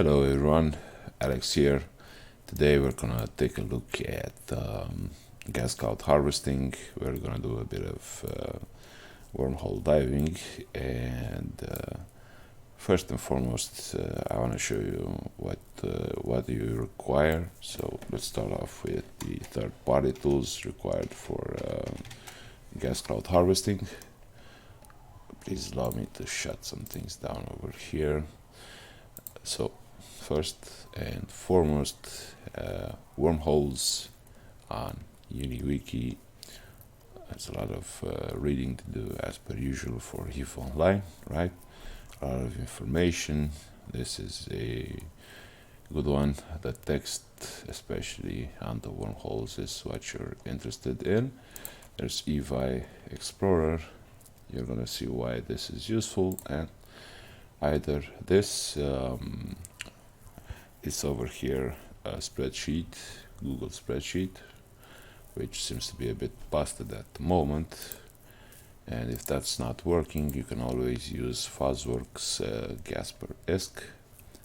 Hello everyone, Alex here. Today we're gonna take a look at gas cloud harvesting. We're gonna do a bit of wormhole diving, and first and foremost, I want to show you what you require. So let's start off with the third-party tools required for gas cloud harvesting. Please allow me to shut some things down over here. So first and foremost, wormholes on UniWiki. There's a lot of reading to do as per usual for HIF Online, right? A lot of information. This is a good one. The text, especially on the wormholes, is what you're interested in. There's EVI Explorer. You're gonna see why this is useful, and either this is over here a spreadsheet, Google spreadsheet, which seems to be a bit busted at the moment, and if that's not working, you can always use Fuzzworks gas_per_esc.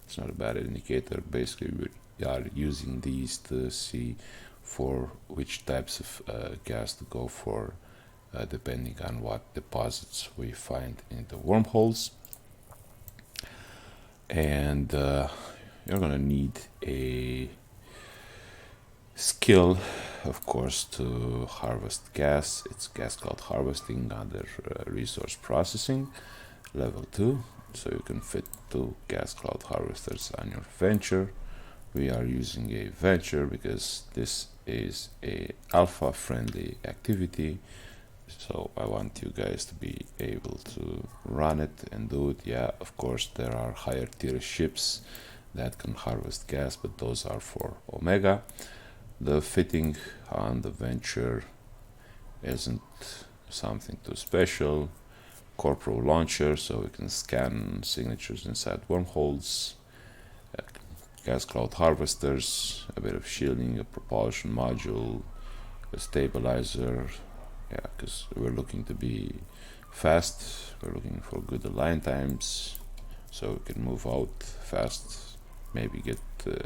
It's not a bad indicator. Basically, we are using these to see for which types of gas to go for, depending on what deposits we find in the wormholes. And you're gonna need a skill, of course, to harvest gas. It's gas cloud harvesting under resource processing level 2, so you can fit 2 gas cloud harvesters on your venture. We are using a venture because this is a alpha friendly activity, so I want you guys to be able to run it and do it. Yeah, of course, there are higher tier ships that can harvest gas, but those are for Omega. The fitting on the venture isn't something too special. Corporal launcher, so we can scan signatures inside wormholes. Gas cloud harvesters, a bit of shielding, a propulsion module, a stabilizer. Yeah, because we're looking to be fast, we're looking for good align times, so we can move out fast, maybe get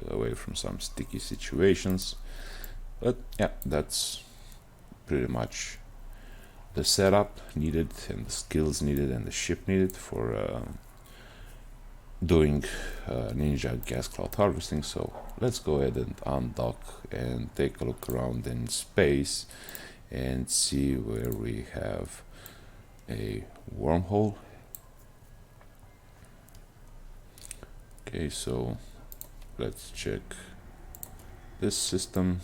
away from some sticky situations. But yeah, that's pretty much the setup needed and the skills needed and the ship needed for doing Ninja gas cloud harvesting. So let's go ahead and undock and take a look around in space and see where we have a wormhole. Okay, so let's check this system.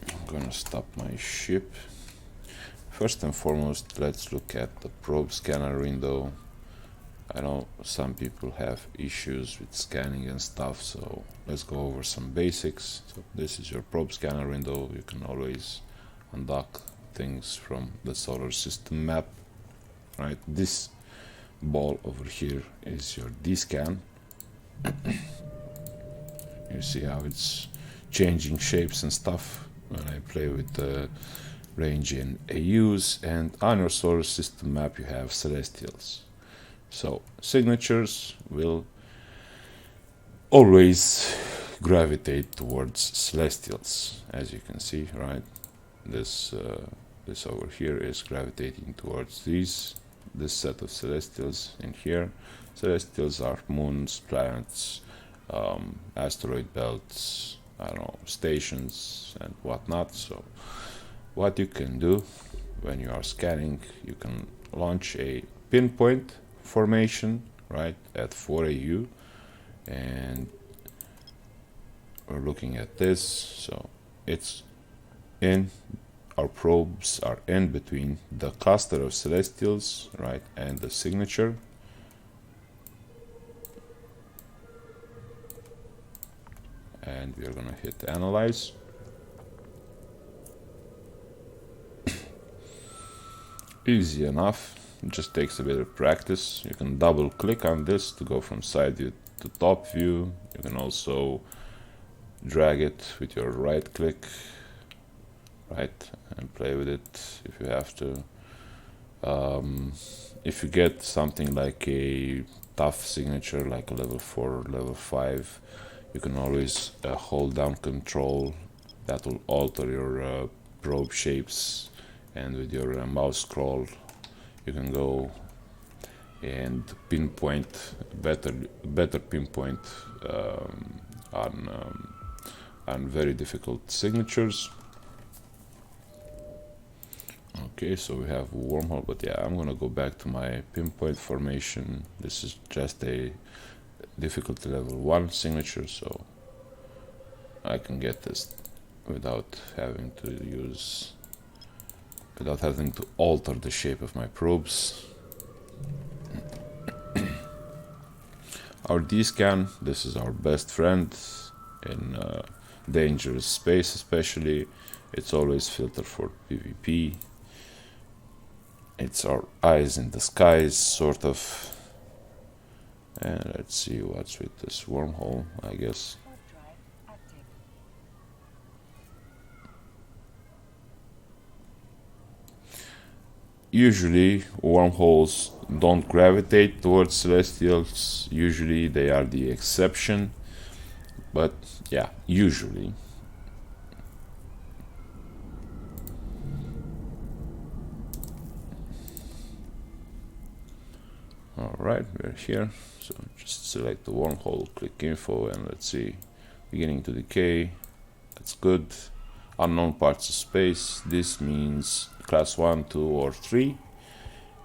I'm gonna stop my ship. First and foremost, let's look at the probe scanner window. I know some people have issues with scanning and stuff, so let's go over some basics. So this is your probe scanner window. You can always undock things from the solar system map, right? This ball over here is your dscan. You see how it's changing shapes and stuff when I play with the range in AUs, and on your solar system map you have celestials. So signatures will always gravitate towards celestials, as you can see, right? This over here is gravitating towards this set of celestials in here. Celestials are moons, planets, asteroid belts, I don't know, stations and whatnot. So what you can do when you are scanning, you can launch a pinpoint formation right at 4 AU, and we're looking at this. So it's in, our probes are in between the cluster of celestials, right, and the signature. And we are gonna hit analyze. Easy enough. It just takes a bit of practice. You can double click on this to go from side view to top view. You can also drag it with your right click, right, and play with it if you have to. If you get something like a tough signature, like a level 4, level 5, you can always hold down control. That will alter your probe shapes, and with your mouse scroll you can go and pinpoint better pinpoint on very difficult signatures. Okay, so we have wormhole, but yeah, I'm gonna go back to my pinpoint formation. This is just a difficulty level 1 signature, so I can get this without having to alter the shape of my probes. Our dscan, this is our best friend in dangerous space, especially. It's always filtered for PvP. It's our eyes in the skies, sort of. And let's see what's with this wormhole, I guess. Usually wormholes don't gravitate towards celestials. Usually they are the exception, but yeah, usually. Alright, we're here, so just select the wormhole, click info, and let's see, beginning to decay. That's good. Unknown parts of space, this means class 1, 2, or 3.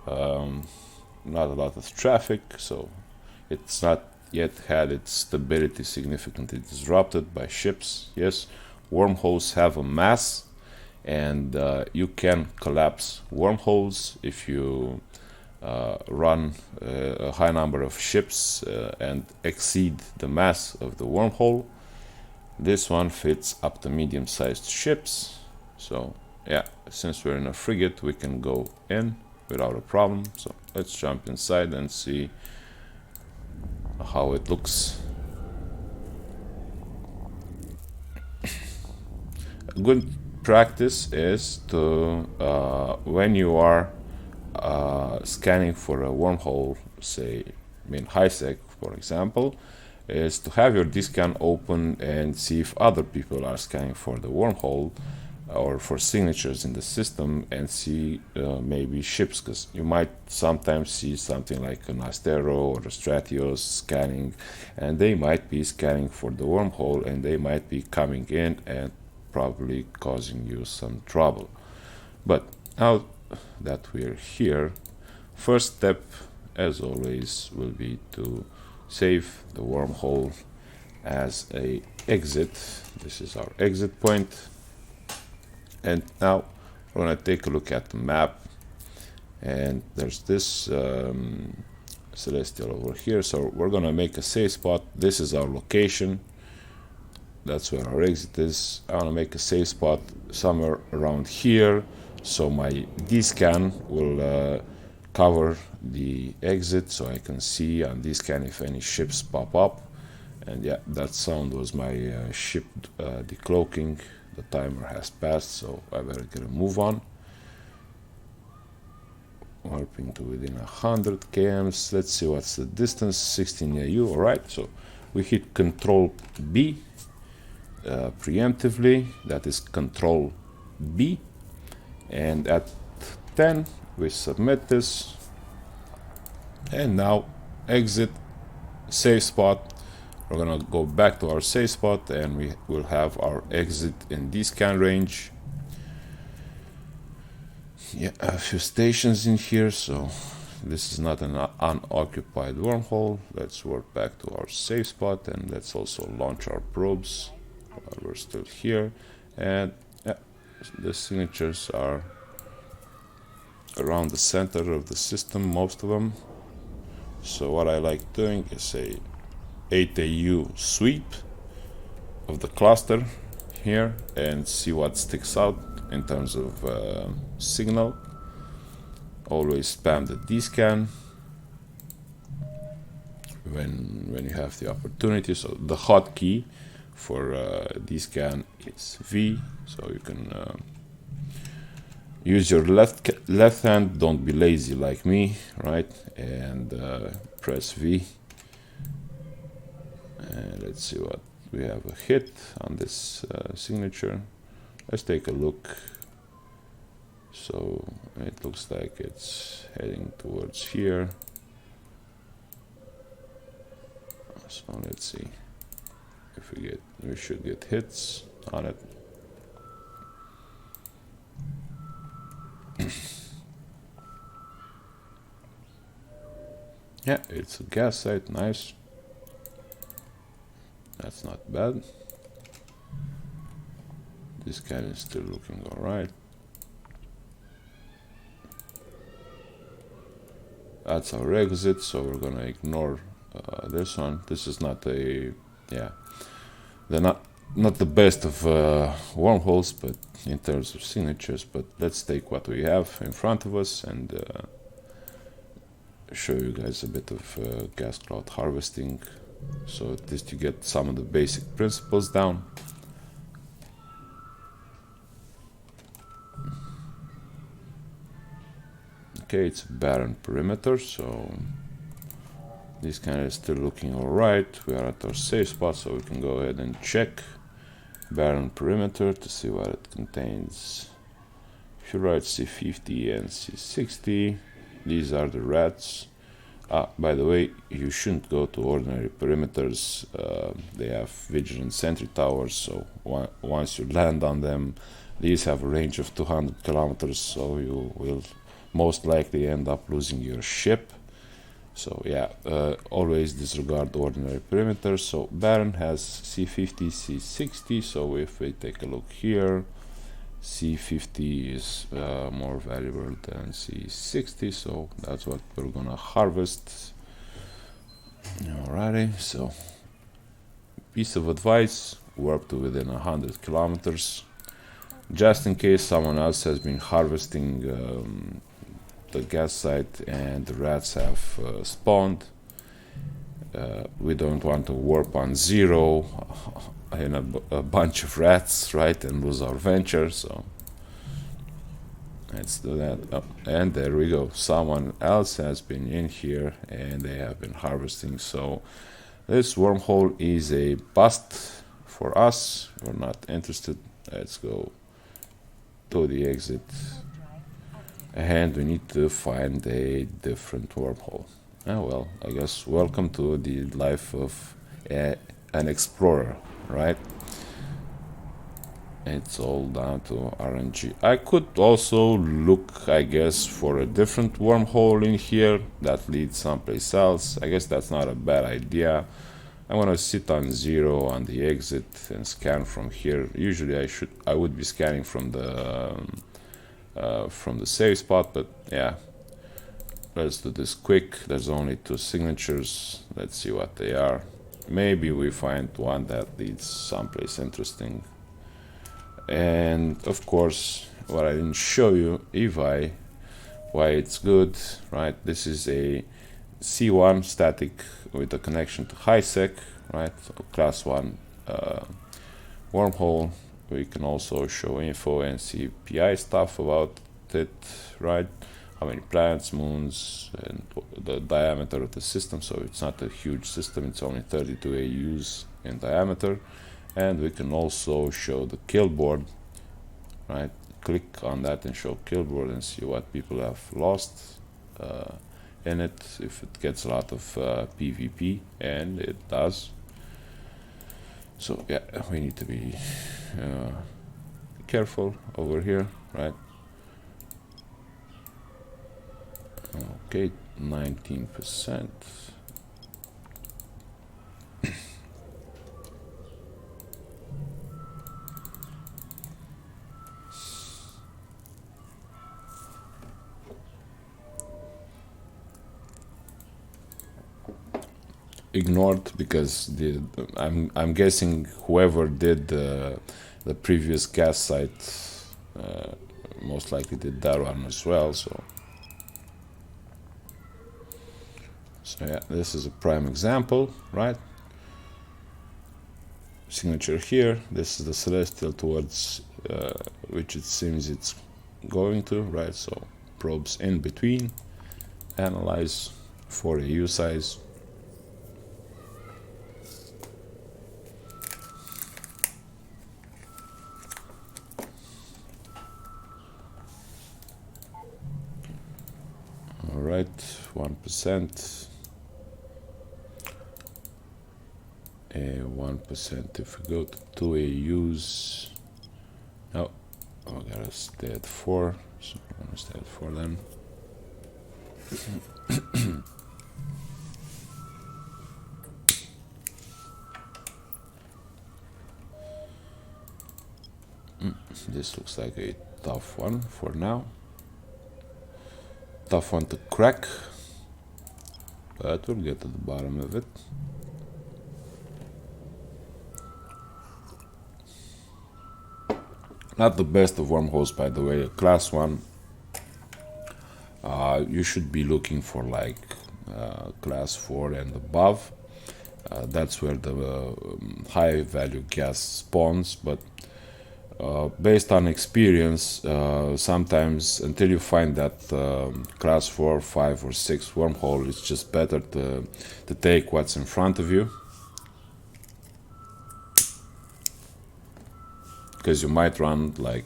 Not a lot of traffic, so it's not yet had its stability significantly disrupted by ships. Yes, wormholes have a mass, and you can collapse wormholes if you run a high number of ships and exceed the mass of the wormhole. This one fits up to medium-sized ships, so yeah, since we're in a frigate we can go in without a problem. So let's jump inside and see how it looks. A good practice is to when you are scanning for a wormhole, say in HiSec for example, is to have your dscan open and see if other people are scanning for the wormhole or for signatures in the system, and see maybe ships, because you might sometimes see something like an Astero or a Stratios scanning, and they might be scanning for the wormhole, and they might be coming in and probably causing you some trouble. But now that we're here, first step as always will be to save the wormhole as a exit. This is our exit point, and now we're going to take a look at the map, and there's this celestial over here, so we're going to make a safe spot. This is our location, that's where our exit is. I want to make a safe spot somewhere around here, so my dscan will cover the exit, so I can see on dscan if any ships pop up. And yeah, that sound was my ship decloaking. The timer has passed, so I better get a move on. Warping to within 100 kms. Let's see what's the distance. 16 AU. Alright, so we hit Control B preemptively. That is Control B. And at 10 we submit this, and now exit, safe spot. We're gonna go back to our safe spot, and we will have our exit in dscan range. Yeah, a few stations in here, so this is not an unoccupied wormhole. Let's warp back to our safe spot, and let's also launch our probes while we're still here. And yeah, the signatures are around the center of the system, most of them. So what I like doing is a 8 AU sweep of the cluster here and see what sticks out in terms of signal. always spam the dscan when you have the opportunity. So the hotkey for dscan is V, so you can use your left hand, don't be lazy like me, right? And press V. And let's see what we have a hit on this signature. Let's take a look. So it looks like it's heading towards here. So let's see if we should get hits on it. Yeah, it's a gas site, nice. That's not bad. This guy is still looking alright. That's our exit, so we're gonna ignore this one. This is not a, yeah, they're not the best of wormholes, but in terms of signatures. But let's take what we have in front of us and show you guys a bit of gas cloud harvesting, so at least you get some of the basic principles down. Okay, it's a barren perimeter, so this kind is still looking alright. We are at our safe spot, so we can go ahead and check barren perimeter to see what it contains. If you write C50 and C60, these are the rats. By the way, you shouldn't go to ordinary perimeters. They have vigilant sentry towers, so once you land on them, these have a range of 200 kilometers, so you will most likely end up losing your ship. So yeah, always disregard ordinary perimeters. So barren has C50, C60, so if we take a look here, C50 is more valuable than C60, so that's what we're gonna harvest. Alrighty, so piece of advice, warp to within 100 kilometers, just in case someone else has been harvesting the gas site and the rats have spawned. We don't want to warp on 0 in a bunch of rats, right, and lose our venture. So let's do that. And there we go, someone else has been in here and they have been harvesting. So this wormhole is a bust for us. We're not interested. Let's go to the exit, and we need to find a different wormhole. Well, I guess welcome to the life of an explorer, right? It's all down to RNG. I could also look, I guess, for a different wormhole in here that leads someplace else. I guess that's not a bad idea. I'm gonna sit on 0 on the exit and scan from here. Usually I would be scanning from the safe spot, but yeah, let's do this quick. There's only 2 signatures. Let's see what they are. Maybe we find one that leads someplace interesting. And of course, what I didn't show you, EVI, why it's good, right? This is a C1 static with a connection to HiSec, right? So class 1 wormhole. We can also show info and see PI stuff about it, right? How many planets, moons, and the diameter of the system. So it's not a huge system, it's only 32 AUs in diameter. And we can also show the kill board, right? Click on that and show kill board and see what people have lost in it, if it gets a lot of PvP, and it does. So yeah, we need to be careful over here, right? Okay, 19%. Ignored because I'm guessing whoever did the previous gas site most likely did that one as well. So So yeah, this is a prime example, right? Signature here. This is the celestial towards which it seems it's going to, right? So probes in between, analyze for a U size. All right, 1%. 1% if we go to 2 AUs. No, I gotta stay at 4, so I'm gonna stay at 4 then. This looks like a tough one for now. Tough one to crack, but we'll get to the bottom of it. Not the best of wormholes, by the way. Class 1, you should be looking for like class 4 and above. That's where the high value gas spawns, but based on experience, sometimes until you find that class 4, 5 or 6 wormhole, it's just better to take what's in front of you, because you might run like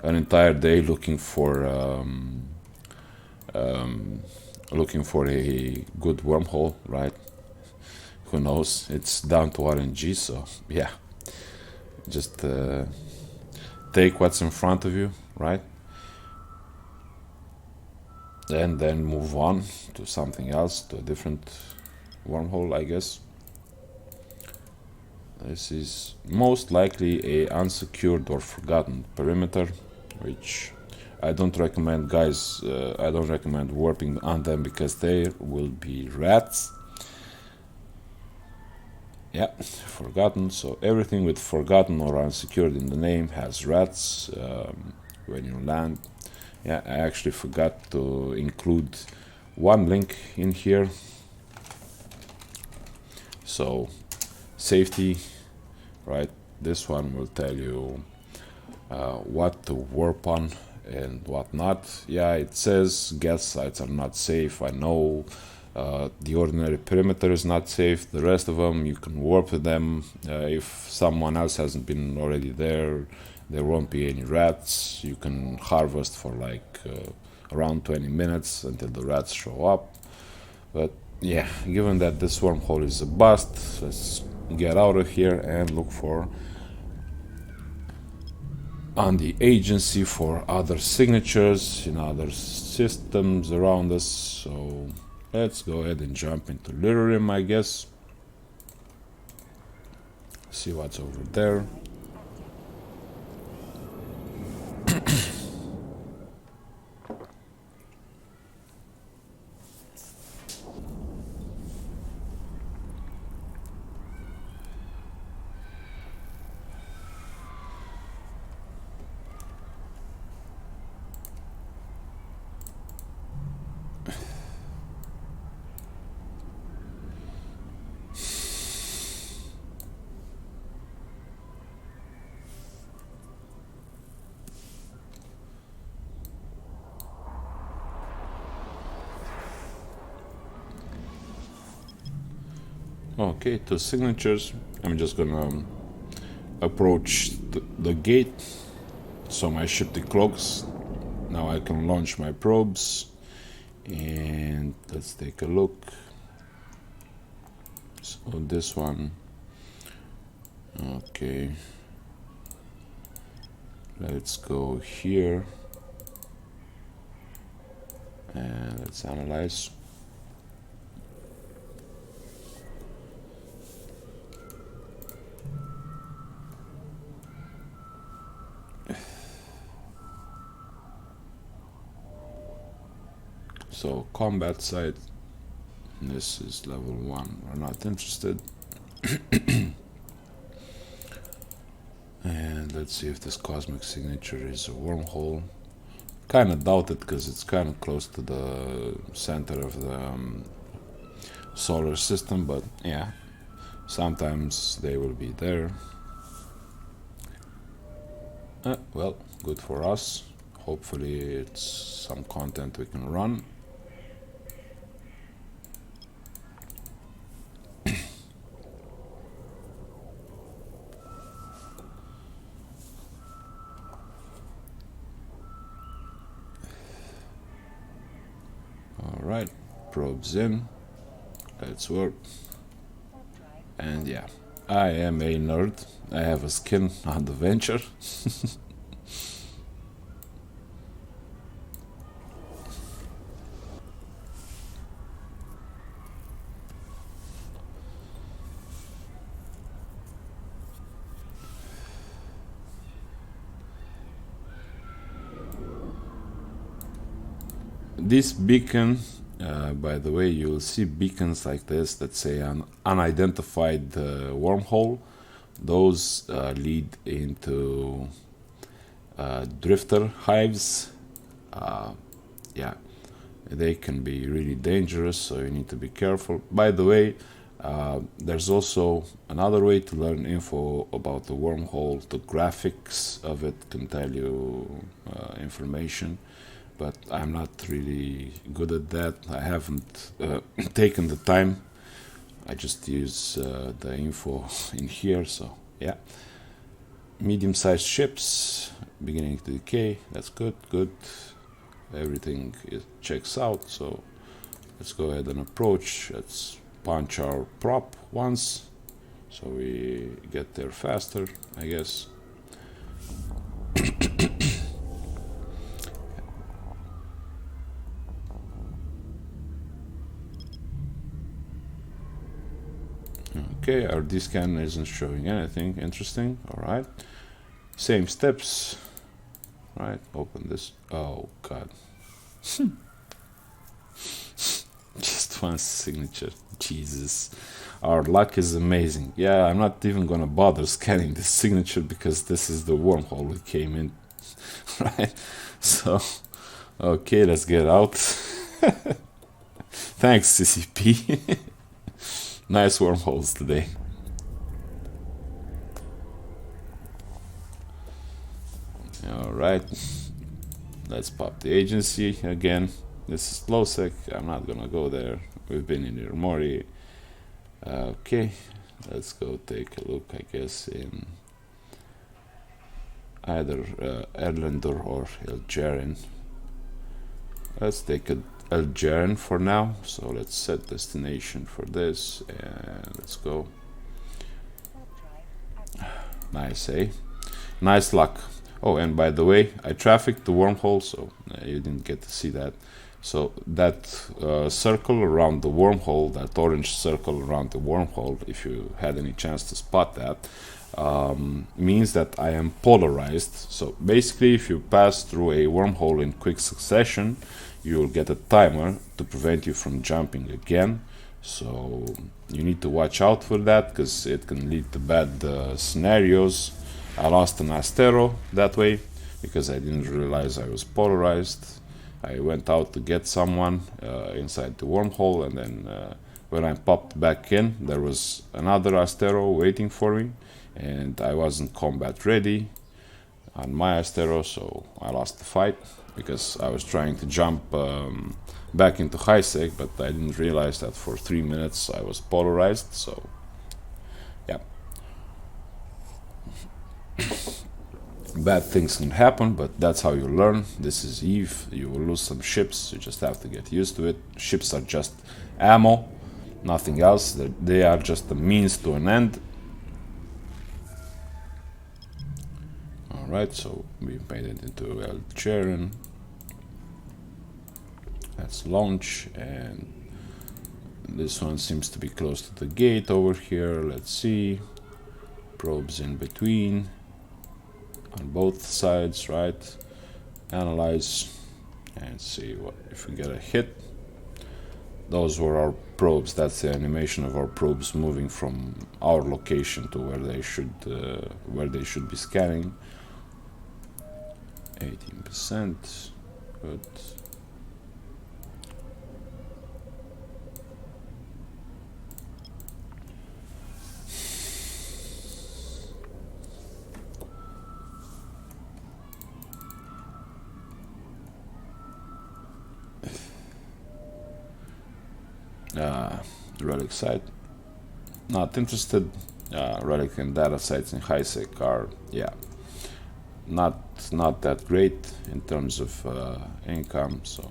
an entire day looking for a good wormhole, right? Who knows? It's down to RNG, so yeah, just take what's in front of you, right? And then move on to something else, to a different wormhole, I guess. This is most likely a unsecured or forgotten perimeter, which I don't recommend, guys. I don't recommend warping on them because there will be rats. Yeah, forgotten. So everything with forgotten or unsecured in the name has rats when you land. Yeah, I actually forgot to include one link in here. So safety, right? This one will tell you what to warp on and what not. Yeah, it says gas sites are not safe. I know. The ordinary perimeter is not safe. The rest of them, you can warp to them. If someone else hasn't been already there, there won't be any rats. You can harvest for like around 20 minutes until the rats show up. But yeah, given that this wormhole is a bust, let's get out of here and look for on the agency for other signatures in other systems around us. So let's go ahead and jump into Lyrium, I guess. See what's over there. Okay, to signatures, I'm just gonna approach the gate so my ship decloaks. Now I can launch my probes and let's take a look. So this one, okay, let's go here and let's analyze. So combat site, this is level 1, we're not interested. And let's see if this cosmic signature is a wormhole. Kind of doubt it because it's kind of close to the center of the solar system, but yeah, sometimes they will be there. Well, good for us. Hopefully it's some content we can run. Alright, probes in. Let's work. And yeah, I am a nerd. I have a skin on the venture. This beacon, by the way, you'll see beacons like this that say an unidentified wormhole. Those lead into drifter hives. Yeah, they can be really dangerous, so you need to be careful. By the way, there's also another way to learn info about the wormhole. The graphics of it can tell you information, but I'm not really good at that. I haven't taken the time. I just use the info in here, so yeah. Medium-sized ships beginning to decay. That's good. Everything checks out, so let's go ahead and approach. Let's punch our prop once so we get there faster, I guess. Okay, our dscan isn't showing anything interesting. Alright, same steps. Right, open this. Oh god. Just one signature. Jesus. Our luck is amazing. Yeah, I'm not even gonna bother scanning this signature because this is the wormhole we came in. Right? So, okay, let's get out. Thanks, CCP. Nice wormholes today. Alright, let's pop the agency again. This is Losec. I'm not gonna go there. We've been in Irmori. Okay, let's go take a look, I guess, in either Erlander or Elgaren. Let's take Elgaren for now. So let's set destination for this and let's go. Nice, eh? Nice luck. Oh, and by the way, I trafficked the wormhole, so you didn't get to see that. So that circle around the wormhole, that orange circle around the wormhole, if you had any chance to spot that, means that I am polarized. So basically, if you pass through a wormhole in quick succession, you will get a timer to prevent you from jumping again. So you need to watch out for that, because it can lead to bad scenarios. I lost an Astero that way because I didn't realize I was polarized. I went out to get someone inside the wormhole, and then when I popped back in, there was another Astero waiting for me, and I wasn't combat ready on my Astero, so I lost the fight because I was trying to jump back into high sec, but I didn't realize that for 3 minutes I was polarized, so yeah. Bad things can happen, but that's how you learn. This is Eve. You will lose some ships. You just have to get used to it. Ships are just ammo, nothing else. They are just a means to an end. Alright, so we made it into Elgaren. Let's launch, and this one seems to be close to the gate over here. Let's see. Probes in between. On both sides, right? Analyze and see what if we get a hit. Those were our probes. That's the animation of our probes moving from our location to where they should be scanning. 18%. Good. relic site, not interested. Relic and data sites in HiSec are, yeah, not that great in terms of income, so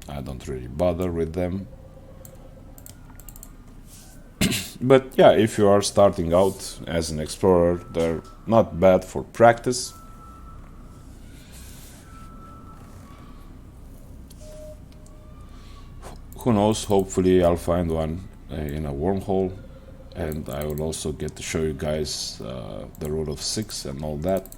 I don't really bother with them. But yeah, if you are starting out as an explorer, they're not bad for practice. Who knows, hopefully I'll find one in a wormhole, and I will also get to show you guys the rule of 6 and all that.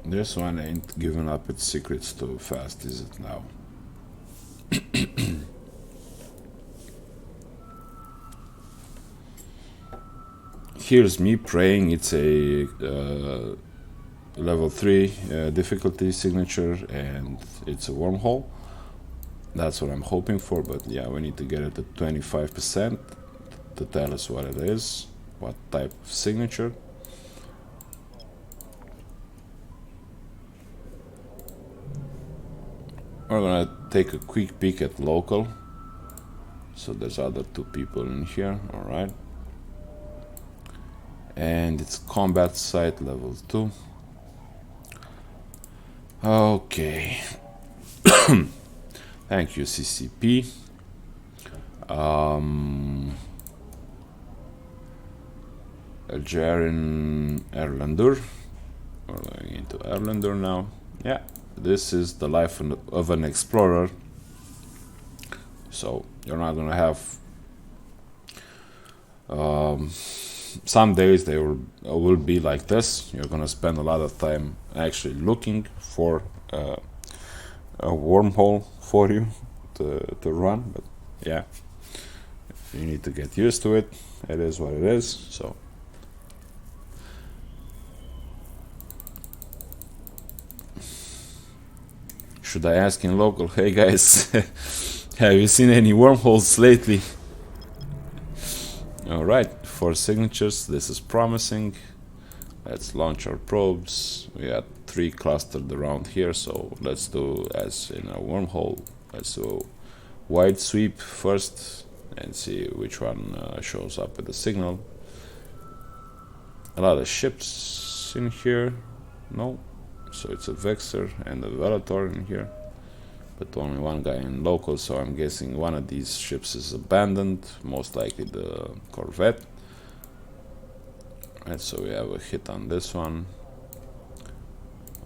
This one ain't giving up its secrets too fast, is it now? Here's me praying it's a level 3 difficulty signature and it's a wormhole. That's what I'm hoping for, but yeah, we need to get it at 25% to tell us what it is, what type of signature. We're gonna take a quick peek at local. So there's other 2 people in here, alright. And it's combat site level 2. Okay. Thank you, CCP. Algerian Erlander. We're going into Erlander now. Yeah, this is the life of an explorer. So you're not gonna have some days they will be like this. You're gonna spend a lot of time actually looking for a wormhole for you to run, but yeah, you need to get used to it. It is what it is. So should I ask in local, hey guys, have you seen any wormholes lately? Alright, 4 signatures, this is promising. Let's launch our probes. We got 3 clustered around here, so let's do as in a wormhole. Let's do wide sweep first and see which one shows up with the signal. A lot of ships in here. No, so it's a Vexer and a Velator in here, but only one guy in local, so I'm guessing one of these ships is abandoned, most likely the Corvette. Right, so we have a hit on this one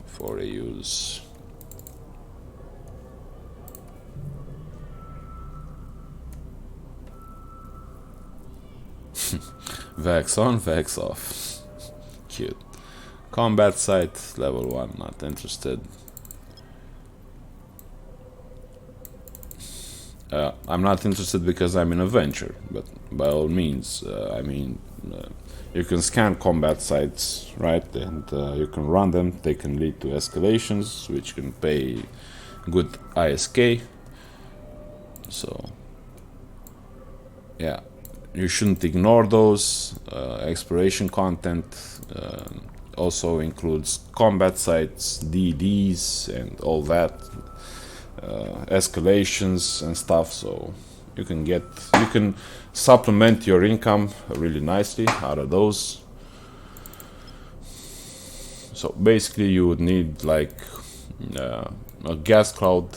for a use. Vex on, Vex off. Cute. Combat site, level 1, not interested. I'm not interested because I'm in a venture, but by all means, you can scan combat sites, right, and you can run them. They can lead to escalations, which can pay good ISK. So, yeah, you shouldn't ignore those. Exploration content also includes combat sites, DDs, and all that. Escalations and stuff, so you can supplement your income really nicely out of those. So basically you would need like a gas cloud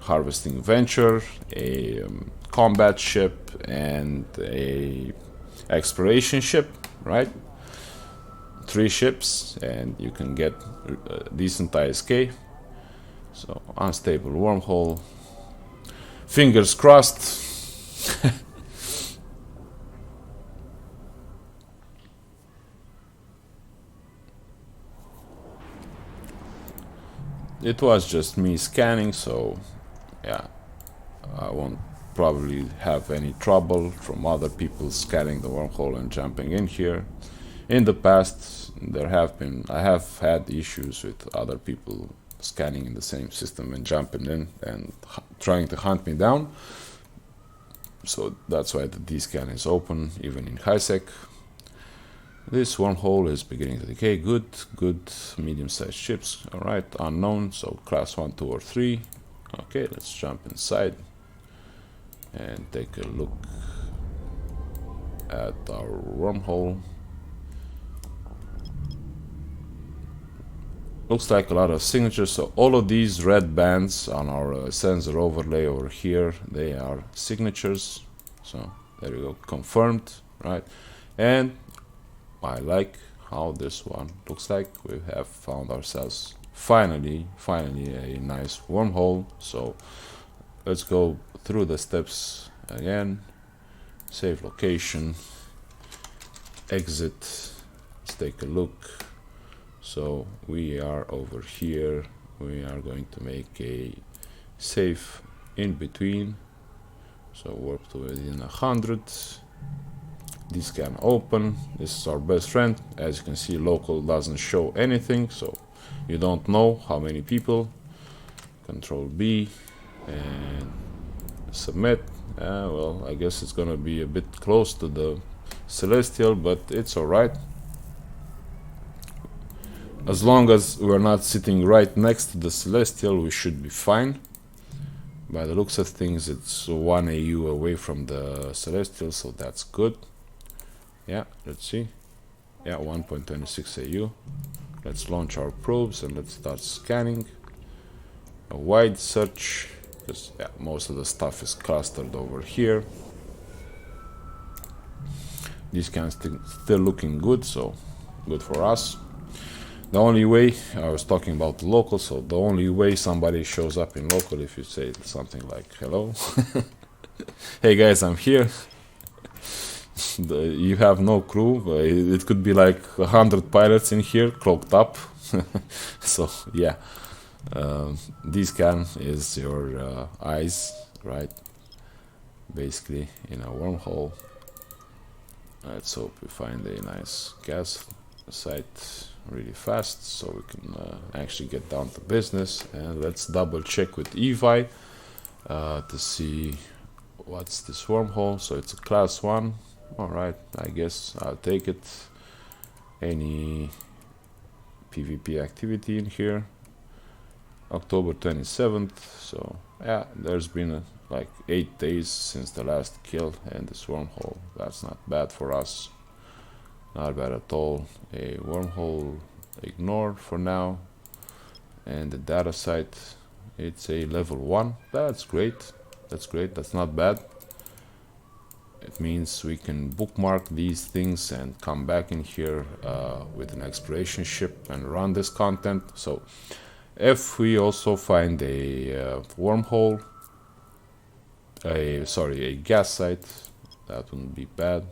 harvesting venture, a combat ship, and a exploration ship, right? 3 ships and you can get decent ISK. So, unstable wormhole. Fingers crossed. It was just me scanning, so yeah, I won't probably have any trouble from other people scanning the wormhole and jumping in here. In the past, I have had issues with other people scanning in the same system and jumping in and trying to hunt me down. So that's why the dscan is open even in high-sec. This wormhole is beginning to decay. Good, good, medium-sized chips. All right, unknown, so class 1, 2, or 3. Okay, let's jump inside and take a look at our wormhole. Looks like a lot of signatures. So all of these red bands on our sensor overlay over here, they are signatures. So there we go, confirmed, right? And I like how this one looks like. We have found ourselves finally a nice wormhole. So let's go through the steps again. Save location, exit, let's take a look. So we are over here. We are going to make a safe in between. So warp to within 100. Dscan open. This is our best friend. As you can see, local doesn't show anything, so you don't know how many people. Control B and submit. Well, I guess it's gonna be a bit close to the celestial, but it's alright. As long as we're not sitting right next to the celestial, we should be fine. By the looks of things, it's 1 AU away from the celestial, so that's good. Yeah, let's see. Yeah, 1.26 AU. Let's launch our probes and let's start scanning. A wide search, because yeah, most of the stuff is clustered over here. This scan's still looking good, so good for us. The only way, I was talking about local, so the only way somebody shows up in local if you say something like, hello, hey guys, I'm here. You have no crew. It could be like 100 pilots in here, cloaked up. So yeah, dscan is your eyes, right? Basically in a wormhole. Let's hope we find a nice gas site really fast so we can actually get down to business. And let's double check with Evi to see what's this wormhole. So it's a class 1. Alright, I guess I'll take it. Any PvP activity in here? October 27th, so yeah, there's been like 8 days since the last kill, and this wormhole, that's not bad for us. Not bad at all. A wormhole ignored for now. And the data site, it's a level 1. That's great. That's great. That's not bad. It means we can bookmark these things and come back in here with an exploration ship and run this content. So if we also find a wormhole, a gas site, that wouldn't be bad.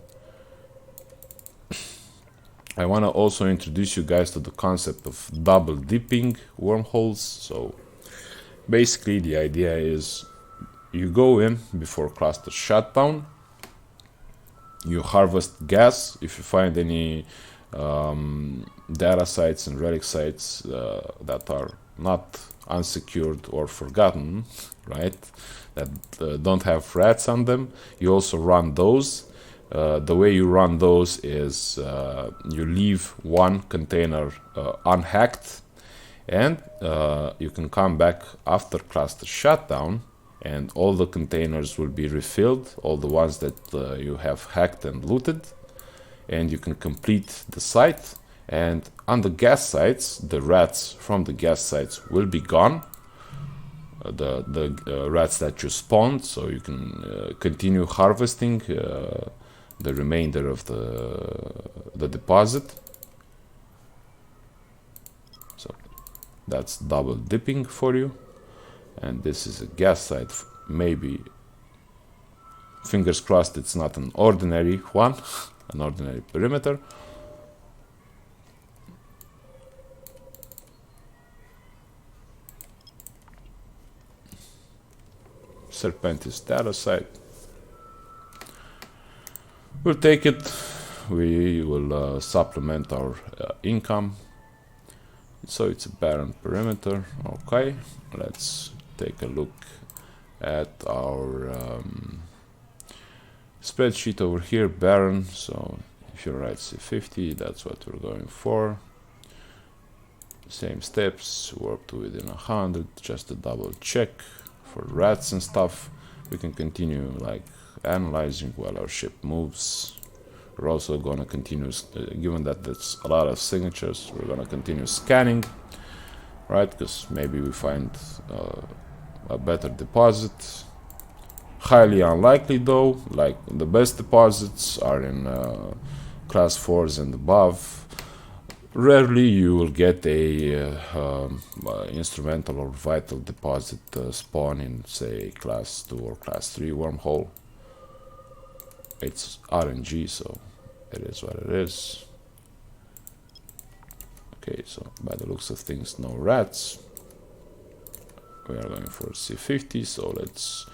I want to also introduce you guys to the concept of double dipping wormholes. So basically the idea is you go in before cluster shutdown, you harvest gas. If you find any data sites and relic sites that are not unsecured or forgotten, right, that don't have rats on them, you also run those. The way you run those is you leave one container unhacked, and you can come back after cluster shutdown and all the containers will be refilled, all the ones that you have hacked and looted, and you can complete the site. And on the gas sites, the rats from the gas sites will be gone, the rats that you spawned, so you can continue harvesting the remainder of the deposit. So that's double dipping for you. And this is a gas site. Maybe, fingers crossed, it's not an ordinary one, an ordinary perimeter. Serpentis data site. We'll take it. We will supplement our income. So it's a barren perimeter. Okay, let's take a look at our Spreadsheet over here, barren, so if you write C50, that's what we're going for. Same steps, warp to within 100, just to double check for rats and stuff. We can continue like analyzing while our ship moves. We're also gonna continue, given that there's a lot of signatures, we're gonna continue scanning, right? Because maybe we find a better deposit. Highly unlikely though, like the best deposits are in class 4s and above. Rarely you will get a instrumental or vital deposit spawn in, say, class 2 or class 3 wormhole. It's RNG, so it is what it is. Okay, so by the looks of things, no rats. We are going for C50, so let's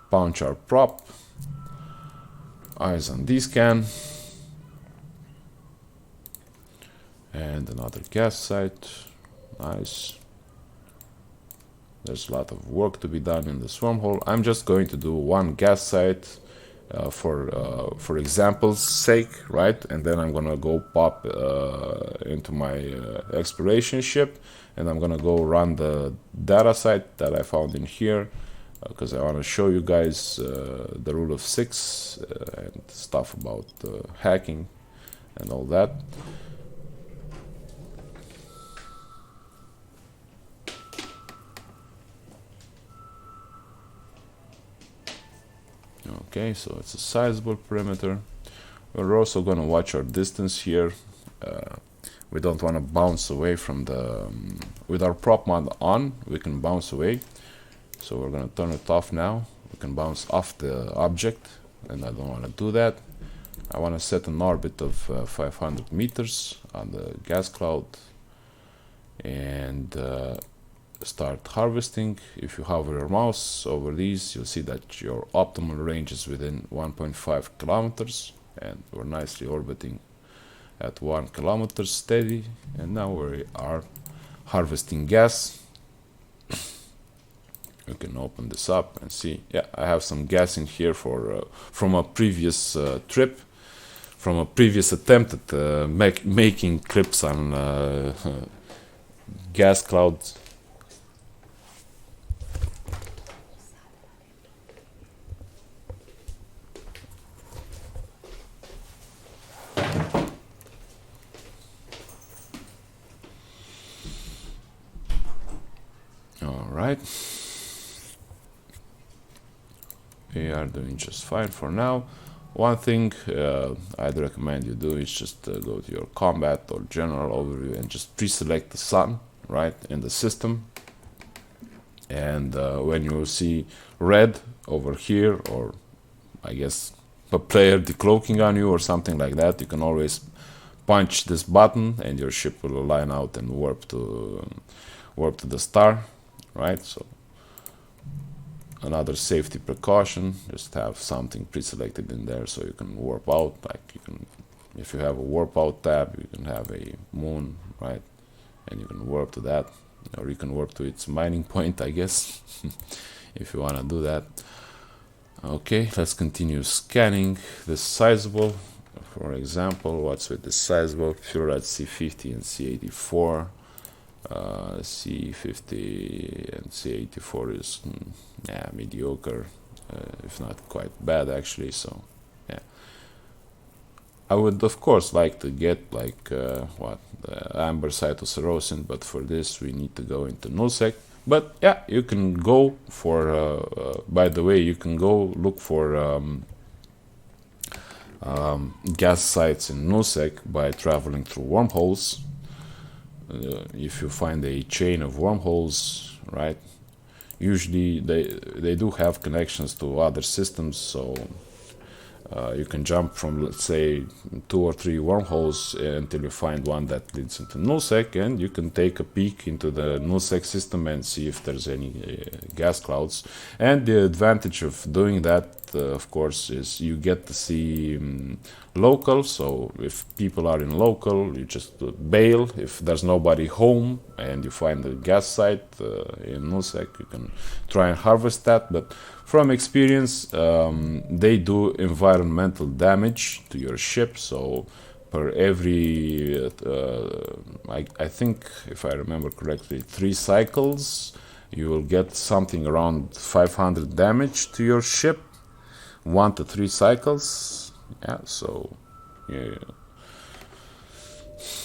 punch our prop. Eyes on dscan. And another gas site. Nice. There's a lot of work to be done in this wormhole. I'm just going to do one gas site for example's sake, right? And then I'm gonna go pop into my exploration ship, and I'm gonna go run the data site that I found in here, because I want to show you guys the rule of 6 and stuff about hacking and all that. Okay, so it's a sizable perimeter. We're also going to watch our distance here. We don't want to bounce away from the... with our prop mod on, we can bounce away. So we're going to turn it off now. We can bounce off the object, and I don't want to do that. I want to set an orbit of 500 meters on the gas cloud and start harvesting. If you hover your mouse over these, you'll see that your optimal range is within 1.5 kilometers, and we're nicely orbiting at 1 kilometer steady, and now we are harvesting gas. You can open this up and see, yeah, I have some gas in here for from a previous trip, from a previous attempt at making clips on gas clouds. Alright, we are doing just fine for now. One thing I'd recommend you do is just go to your combat or general overview and just pre-select the sun, right, in the system. And when you see red over here, or I guess a player decloaking on you or something like that, you can always punch this button and your ship will line out and warp to the star. Right, so another safety precaution, just have something pre-selected in there so you can warp out. Like you can, if you have a warp out tab, you can have a moon, right, and you can warp to that, or you can warp to its mining point, I guess, if you want to do that. Okay, let's continue scanning this sizable. For example, what's with this sizable? If you're at C50 and C84. C50 and C84 is yeah, mediocre, if not quite bad actually. So yeah, I would of course like to get like the amber cytocerosin, but for this we need to go into nullsec. But yeah, you can go for by the way, you can go look for gas sites in nullsec by traveling through wormholes. If you find a chain of wormholes, right, usually they do have connections to other systems, so you can jump from, let's say, 2 or 3 wormholes until you find one that leads into nullsec, and you can take a peek into the nullsec system and see if there's any gas clouds. And the advantage of doing that of course, is you get to see local. So if people are in local, you just bail. If there's nobody home and you find a gas site in nullsec, you can try and harvest that. But from experience, they do environmental damage to your ship. So per every, I think, if I remember correctly, 3 cycles, you will get something around 500 damage to your ship. 1 to 3 cycles. Yeah, so yeah,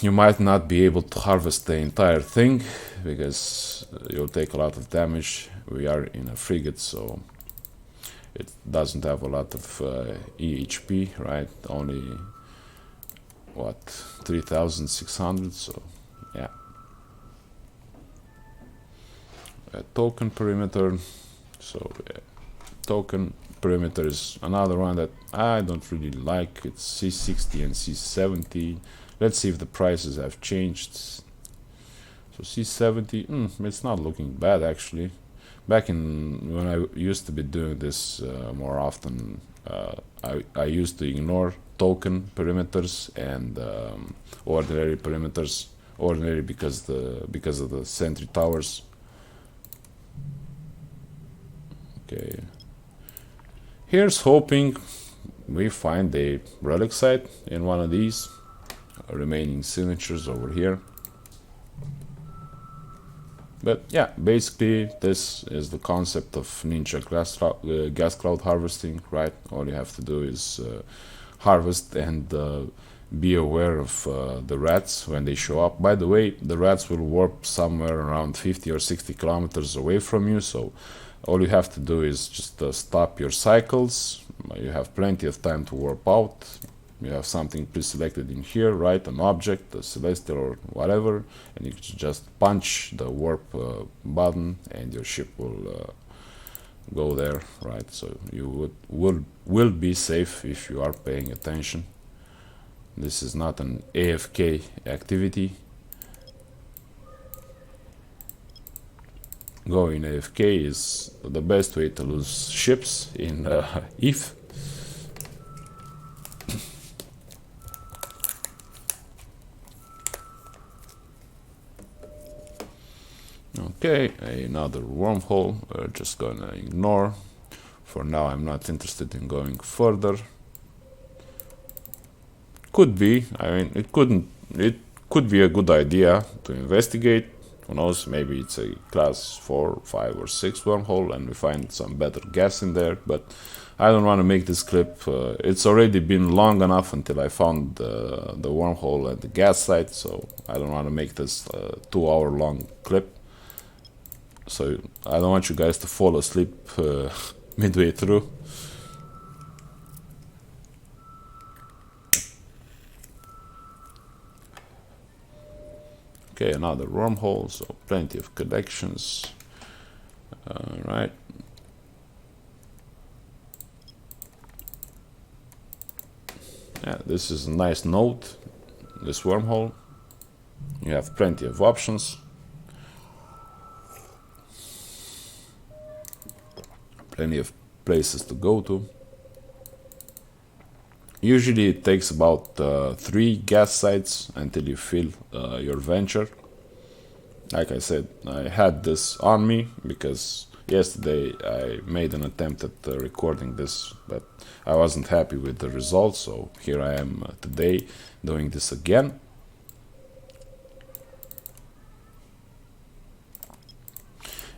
you might not be able to harvest the entire thing because you'll take a lot of damage. We are in a frigate, so it doesn't have a lot of EHP, right? Only what, 3,600, so yeah. A token perimeter, so token perimeter is another one that I don't really like. It's C60 and C70. Let's see if the prices have changed. So C70, it's not looking bad actually. Back in when I used to be doing this more often, I used to ignore token perimeters and ordinary perimeters. Ordinary because of the sentry towers. Okay. Here's hoping we find a relic site in one of these remaining signatures over here. But yeah, basically this is the concept of Ninja gas cloud harvesting, right? All you have to do is harvest and be aware of the rats when they show up. By the way, the rats will warp somewhere around 50 or 60 kilometers away from you, so all you have to do is just stop your cycles. You have plenty of time to warp out. You have something pre-selected in here, right? An object, a celestial or whatever, and you can just punch the warp button and your ship will go there, right? So you will be safe if you are paying attention. This is not an AFK activity. Going AFK is the best way to lose ships in ETH. Okay, another wormhole. We're just gonna ignore. For now, I'm not interested in going further. Could be. I mean, it could be a good idea to investigate. Who knows, maybe it's a class 4, 5 or 6 wormhole and we find some better gas in there, but I don't want to make this clip. It's already been long enough until I found the wormhole at the gas site, so I don't want to make this a 2-hour long clip. So I don't want you guys to fall asleep midway through. Okay, another wormhole, so plenty of collections. Right. Yeah, this is a nice node, this wormhole. You have plenty of options. Plenty of places to go to. Usually it takes about 3 gas sites until you fill your venture. Like I said, I had this on me because yesterday I made an attempt at recording this, but I wasn't happy with the results, so here I am today doing this again.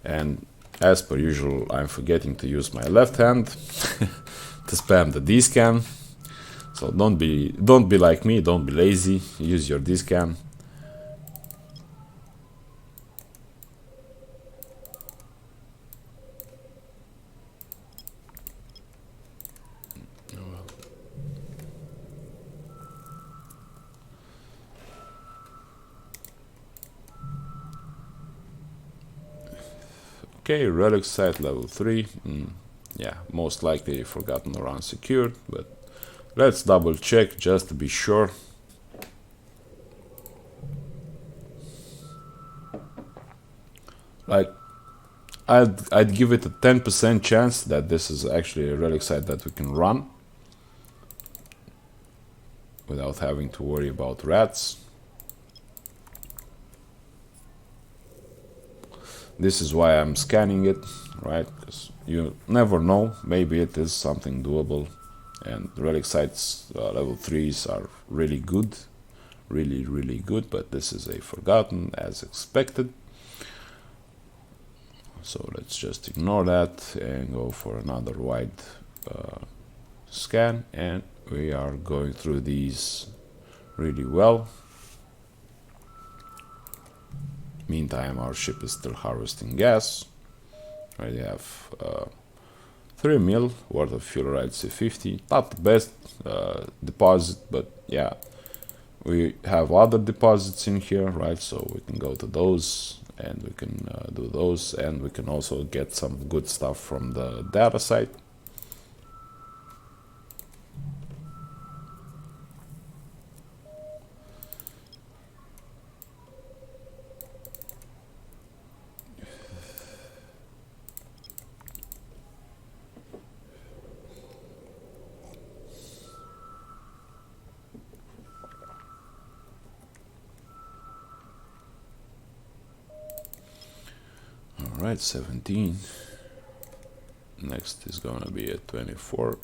And as per usual, I'm forgetting to use my left hand to spam the dscan. So don't be like me, don't be lazy, use your dscan. Okay, relic site level 3. Yeah, most likely forgotten or unsecured, but let's double check just to be sure. Like, I'd give it a 10% chance that this is actually a relic site that we can run without having to worry about rats. This is why I'm scanning it, right? Because you never know, maybe it is something doable. And relic sites level 3s are really good, really good, but this is a forgotten as expected. So let's just ignore that and go for another wide scan, and we are going through these really well. Meantime, our ship is still harvesting gas. Already have 3 mil worth of fluoride C50. Not the best deposit, but yeah, we have other deposits in here, right? So we can go to those and we can do those, and we can also get some good stuff from the data site. Alright, 17. Next is gonna be at 24.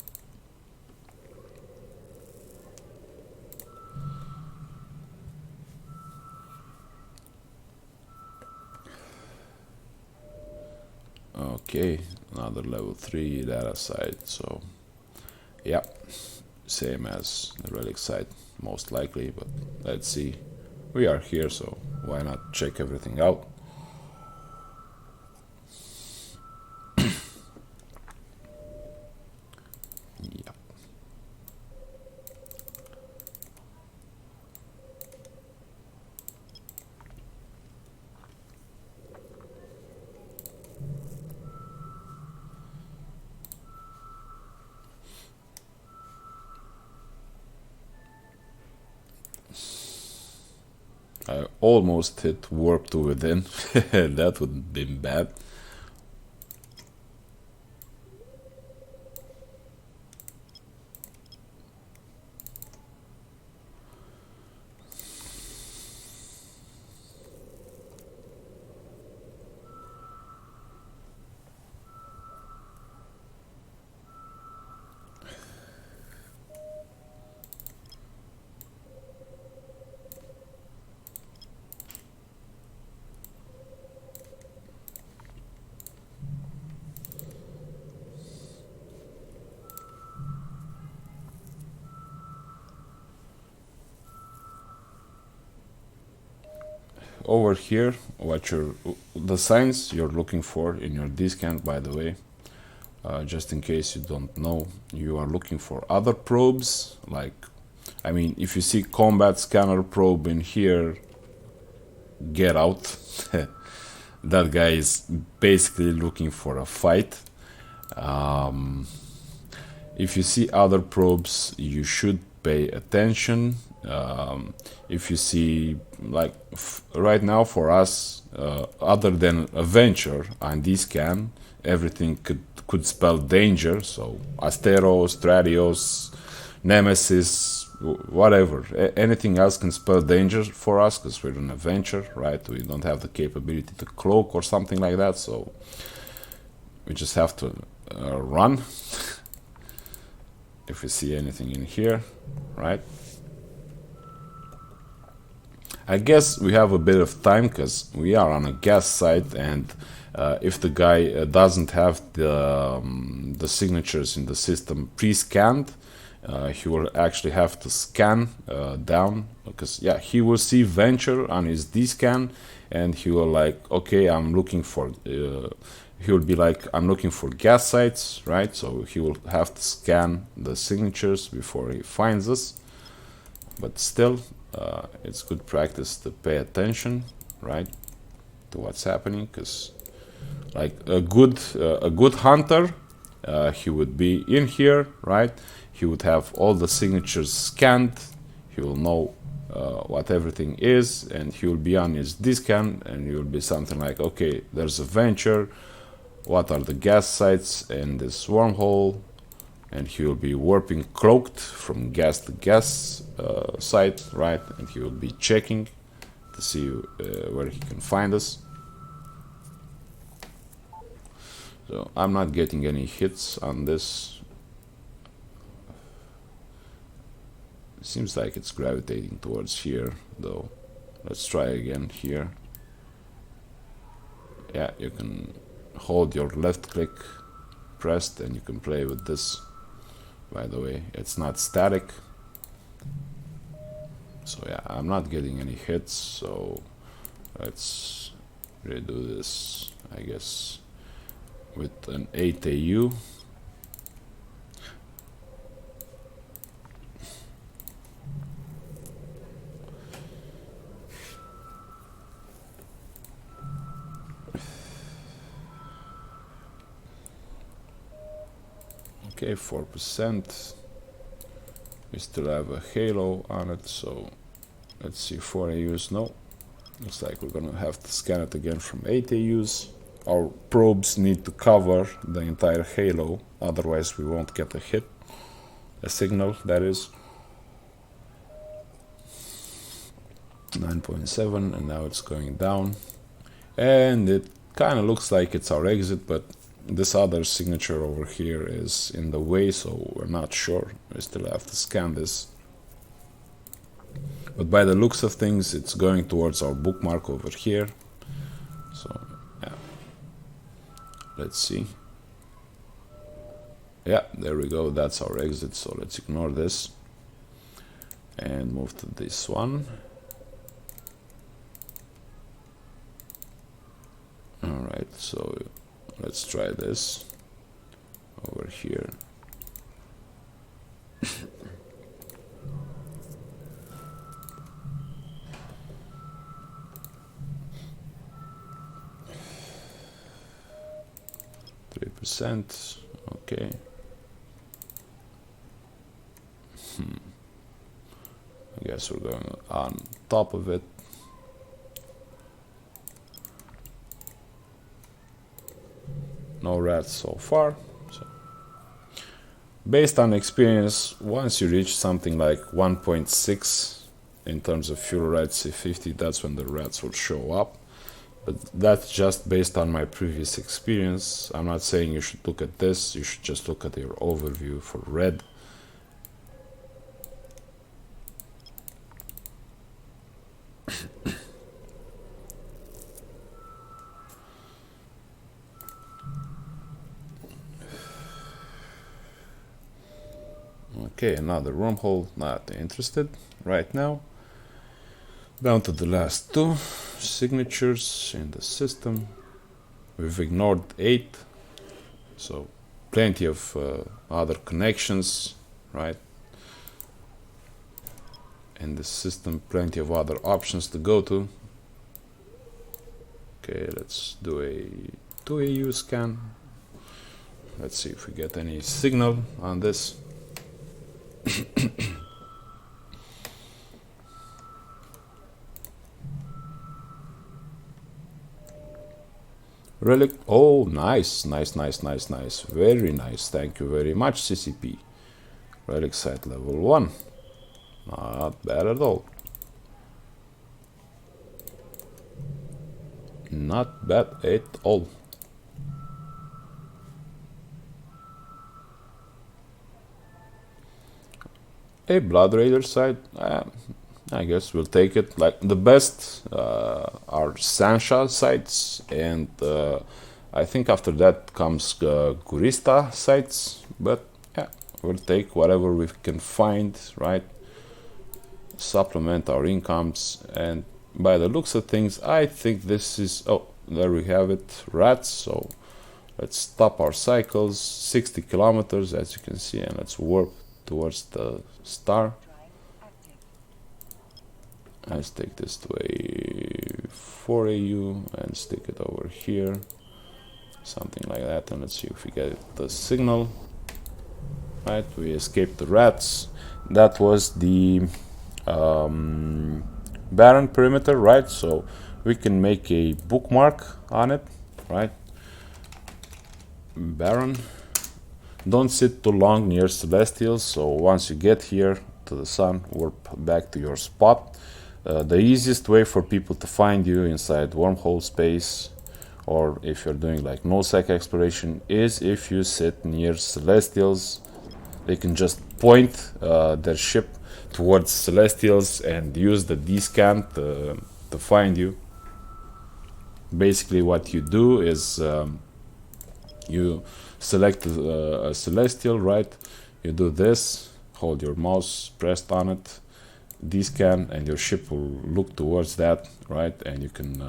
Okay, another level 3 data site, so yeah, same as the relic site most likely, but let's see. We are here, so why not check everything out. I almost hit warp to within. That would have been bad. Over here, what the signs you're looking for in your dscan, by the way, just in case you don't know, you are looking for other probes. Like, I mean, if you see combat scanner probe in here, get out. That guy is basically looking for a fight. If you see other probes, you should pay attention. If you see, like right now for us, other than adventure on dscan, everything could spell danger. So Asteros, Stradios, Nemesis, whatever, anything else can spell danger for us because we're an adventure, right? We don't have the capability to cloak or something like that, so we just have to run. If we see anything in here, right? I guess we have a bit of time because we are on a gas site, and if the guy doesn't have the signatures in the system pre-scanned, he will actually have to scan down, because yeah, he will see venture on his dscan, and he will like, okay, I'm looking for he will be like, I'm looking for gas sites, right? So he will have to scan the signatures before he finds us. But still, it's good practice to pay attention, right, to what's happening, because like a good hunter, he would be in here, right? He would have all the signatures scanned. He will know what everything is, and he will be on his dscan, and he will be something like, okay, there's a venture. what are the gas sites in this wormhole, and he will be warping cloaked from gas to gas site, right? And he will be checking to see where he can find us. So I'm not getting any hits on this. Seems like it's gravitating towards here though. Let's try again here. Yeah, you can hold your left click pressed and you can play with this. By the way, it's not static. So yeah, I'm not getting any hits, so let's redo this, I guess, with an 8 AU. Okay, 4%. We still have a halo on it, so let's see, 4 AUs. No, looks like we're gonna have to scan it again from 8 AUs. Our probes need to cover the entire halo, otherwise we won't get a hit, a signal, that is. 9.7, and now it's going down. And it kind of looks like it's our exit, but this other signature over here is in the way, so we're not sure. We still have to scan this. But by the looks of things, it's going towards our bookmark over here. So, yeah. Let's see. Yeah, there we go. That's our exit, so let's ignore this. And move to this one. Alright, so let's try this over here. %, okay. I guess we're going on top of it. No rats so far. So, based on experience, once you reach something like 1.6 in terms of fuel rate C50, that's when the rats will show up. But that's just based on my previous experience. I'm not saying you should look at this, you should just look at your overview for red. Okay, another wormhole, not interested right now. Down to the last two signatures in the system. We've ignored 8, so plenty of other connections, right? In the system, plenty of other options to go to. Okay, let's do a 2 AU scan. Let's see if we get any signal on this. Relic, oh nice, very nice, thank you very much CCP. Relic site level 1, not bad at all. Not bad at all. A Blood Raider site, I guess we'll take it. Like the best are Sansha sites, and I think after that comes Gurista sites. But yeah, we'll take whatever we can find, right? Supplement our incomes, and by the looks of things, I think this is. Oh, there we have it, rats. So let's stop our cycles, 60 kilometers, as you can see, and let's warp towards the star. Let's take this to a 4 AU and stick it over here, something like that, and let's see if we get the signal. Right, we escaped the rats. That was the barren perimeter, right? So we can make a bookmark on it, right? Baron. Don't sit too long near celestials, so once you get here to the sun, warp back to your spot. The easiest way for people to find you inside wormhole space, or if you're doing like nullsec exploration, is if you sit near celestials. They can just point their ship towards celestials and use the dscan to find you. Basically what you do is you select a celestial, right? You do this, hold your mouse pressed on it, dscan, and your ship will look towards that, right? And you can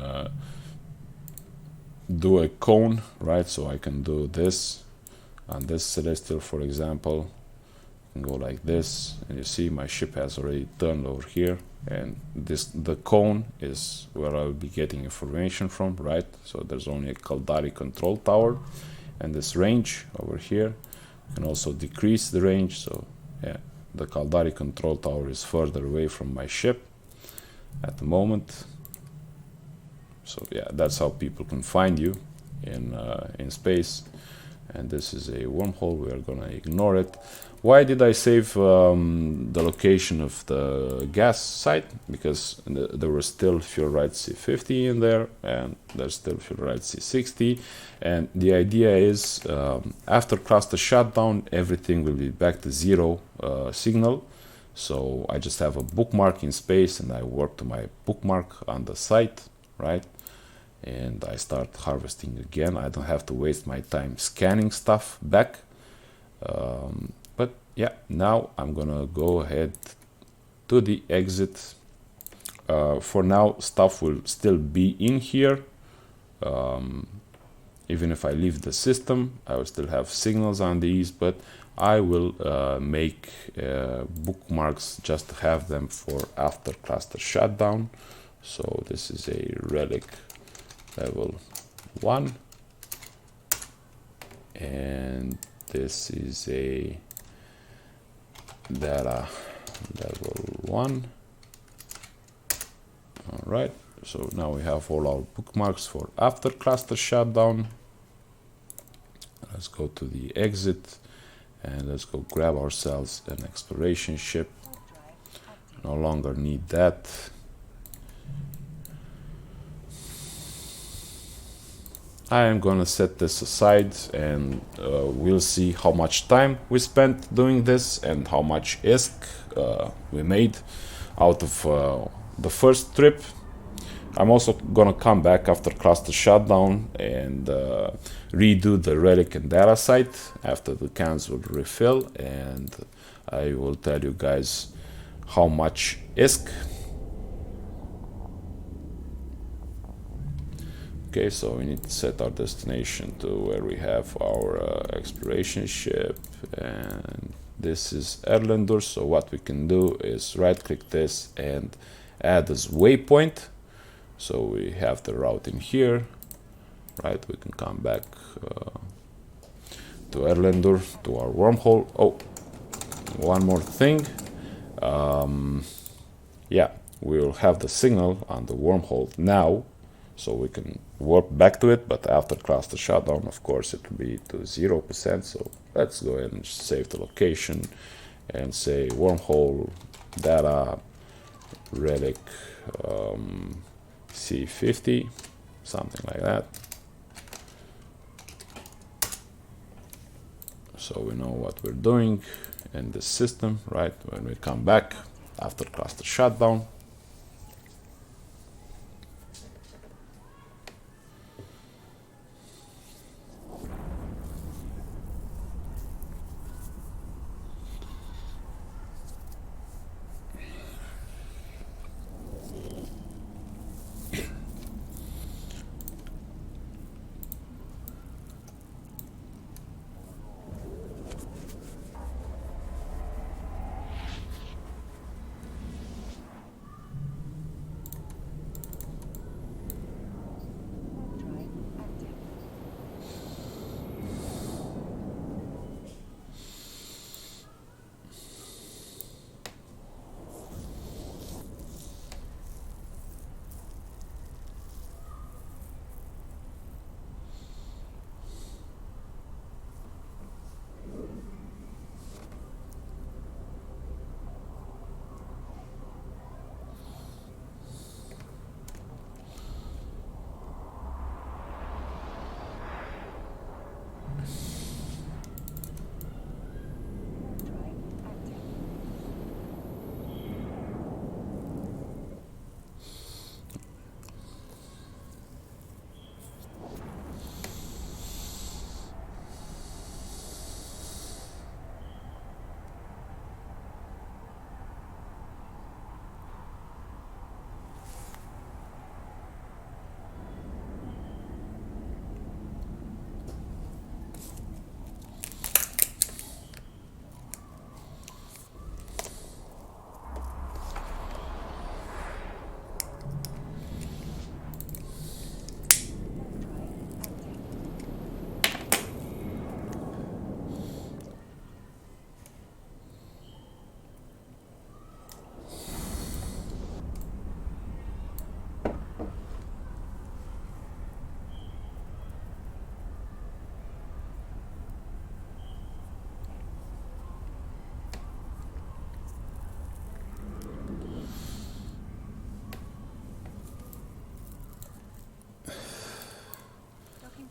do a cone, right? So I can do this on this celestial, for example, and go like this, and you see my ship has already turned over here, and the cone is where I'll be getting information from, right? So there's only a Caldari control tower, and this range over here. You can also decrease the range, so yeah, the Caldari control tower is further away from my ship at the moment. So yeah, that's how people can find you in space. And this is a wormhole. We are gonna ignore it. Why did I save the location of the gas site? Because there was still fuel right C50 in there, and there's still fuel right C60. And the idea is after cluster shutdown, everything will be back to zero signal. So I just have a bookmark in space, and I warp to my bookmark on the site, right? And I start harvesting again. I don't have to waste my time scanning stuff back. But yeah, now I'm gonna go ahead to the exit. For now, stuff will still be in here. Even if I leave the system, I will still have signals on these, but I will make bookmarks just to have them for after cluster shutdown. So this is a relic level 1, and this is a data level 1. All right, so now we have all our bookmarks for after cluster shutdown. Let's go to the exit, and let's go grab ourselves an exploration ship. No longer need that. I am gonna set this aside, and we'll see how much time we spent doing this and how much ISK we made out of the first trip. I'm also gonna come back after cluster shutdown and redo the relic and data site after the cans will refill, and I will tell you guys how much ISK. Okay, so we need to set our destination to where we have our exploration ship, and this is Erlendur. So what we can do is right click this and add as waypoint. So we have the route in here, right? We can come back to Erlendur, to our wormhole. Oh, one more thing. Yeah, we'll have the signal on the wormhole now, so we can warp back to it, but after cluster shutdown, of course, it will be to 0%. So let's go ahead and save the location and say wormhole data relic C50, something like that. So we know what we're doing in this system, right? When we come back after cluster shutdown.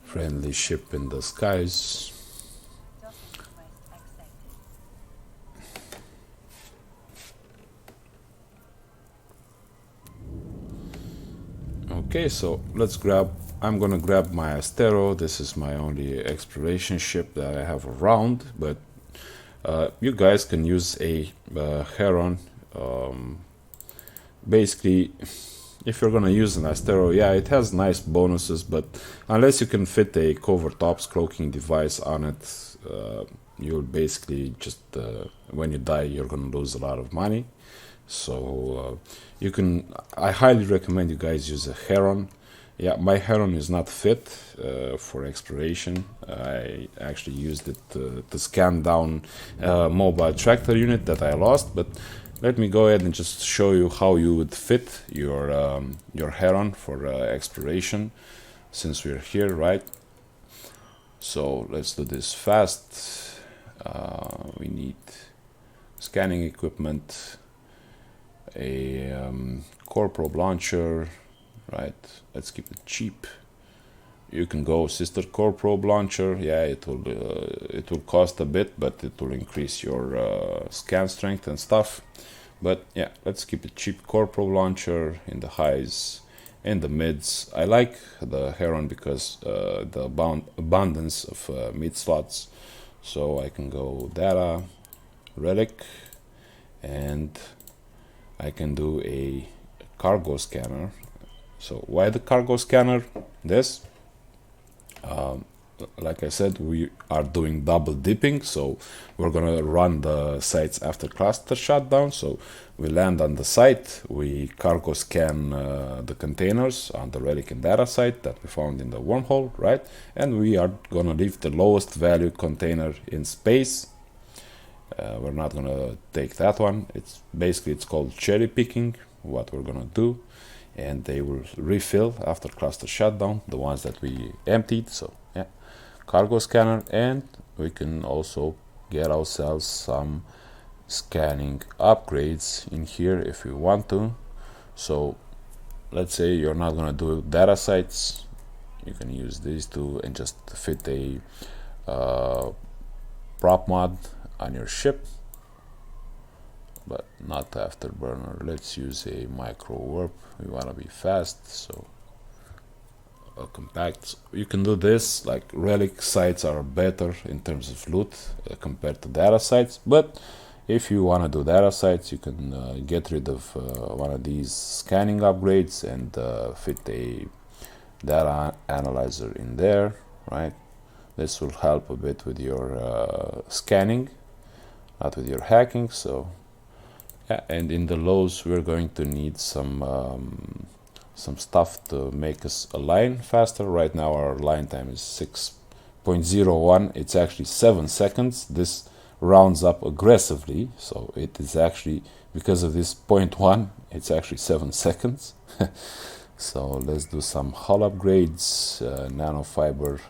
Friendly ship in the skies. Okay, so I'm gonna grab my Astero. This is my only exploration ship that I have around, but you guys can use a heron. Basically, if you're gonna use an Astero, yeah, it has nice bonuses, but unless you can fit a covert ops cloaking device on it, you'll basically just, when you die, you're gonna lose a lot of money. So I highly recommend you guys use a heron. Yeah, my heron is not fit for exploration. I actually used it to scan down a mobile tractor unit that I lost, but let me go ahead and just show you how you would fit your heron for exploration, since we're here, right? So let's do this fast. We need scanning equipment, a core probe launcher, right? Let's keep it cheap. You can go sister core probe launcher. Yeah, it will cost a bit, but it will increase your scan strength and stuff. But yeah, let's keep it cheap. Core probe launcher in the highs and the mids. I like the heron because the abundance of mid slots. So I can go data, relic, and I can do a cargo scanner. So why the cargo scanner? This, like I said, we are doing double dipping, so we're gonna run the sites after cluster shutdown. So we land on the site, we cargo scan the containers on the relic and data site that we found in the wormhole, right? And we are gonna leave the lowest value container in space. We're not gonna take that one. It's called cherry picking, what we're gonna do, and they will refill after cluster shutdown, the ones that we emptied. So yeah, cargo scanner, and we can also get ourselves some scanning upgrades in here if we want to. So let's say you're not gonna do data sites, you can use these two and just fit a prop mod on your ship, but not afterburner. Let's use a micro warp. We want to be fast, so compact. You can do this, like relic sites are better in terms of loot compared to data sites, but if you want to do data sites, you can get rid of one of these scanning upgrades and fit a data analyzer in there, right? This will help a bit with your scanning, not with your hacking. So yeah, and in the lows we're going to need some stuff to make us align faster. Right now our line time is 6.01. It's actually 7 seconds. This rounds up aggressively, so it is actually, because of this 0.1, it's actually 7 seconds. So let's do some hull upgrades, nanofiber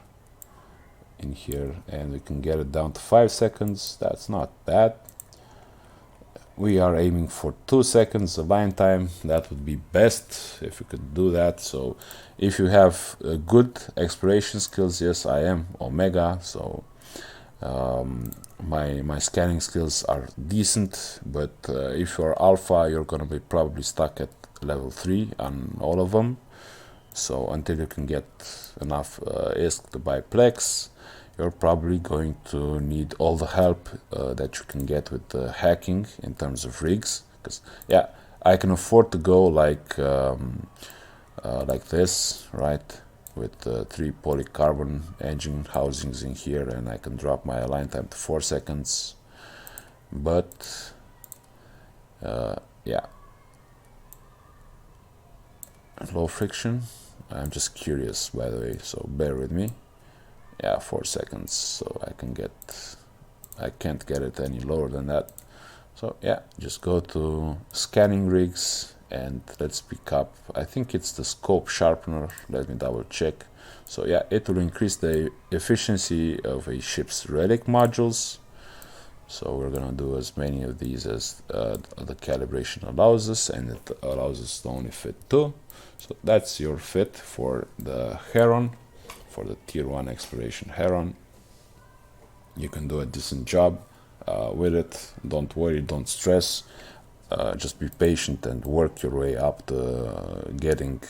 in here, and we can get it down to 5 seconds. That's not bad. We are aiming for 2 seconds of line time. That would be best if we could do that. So if you have good exploration skills, yes, I am Omega, so my scanning skills are decent, but if you're Alpha, you're gonna be probably stuck at level 3 on all of them. So until you can get enough ISK to buy Plex, you're probably going to need all the help that you can get with hacking in terms of rigs. Because yeah, I can afford to go like this, right, with 3 polycarbon engine housings in here, and I can drop my align time to 4 seconds. But yeah, low friction. I'm just curious, by the way, so bear with me. Yeah, 4 seconds, so I can't get it any lower than that. So yeah, just go to scanning rigs and let's pick up, I think it's the scope sharpener. Let me double check. So yeah, it will increase the efficiency of a ship's relic modules. So we're gonna do as many of these as the calibration allows us, and it allows us to only fit 2. So that's your fit for the Heron for the tier 1 exploration heron. You can do a decent job with it. Don't worry, don't stress. Just be patient and work your way up to getting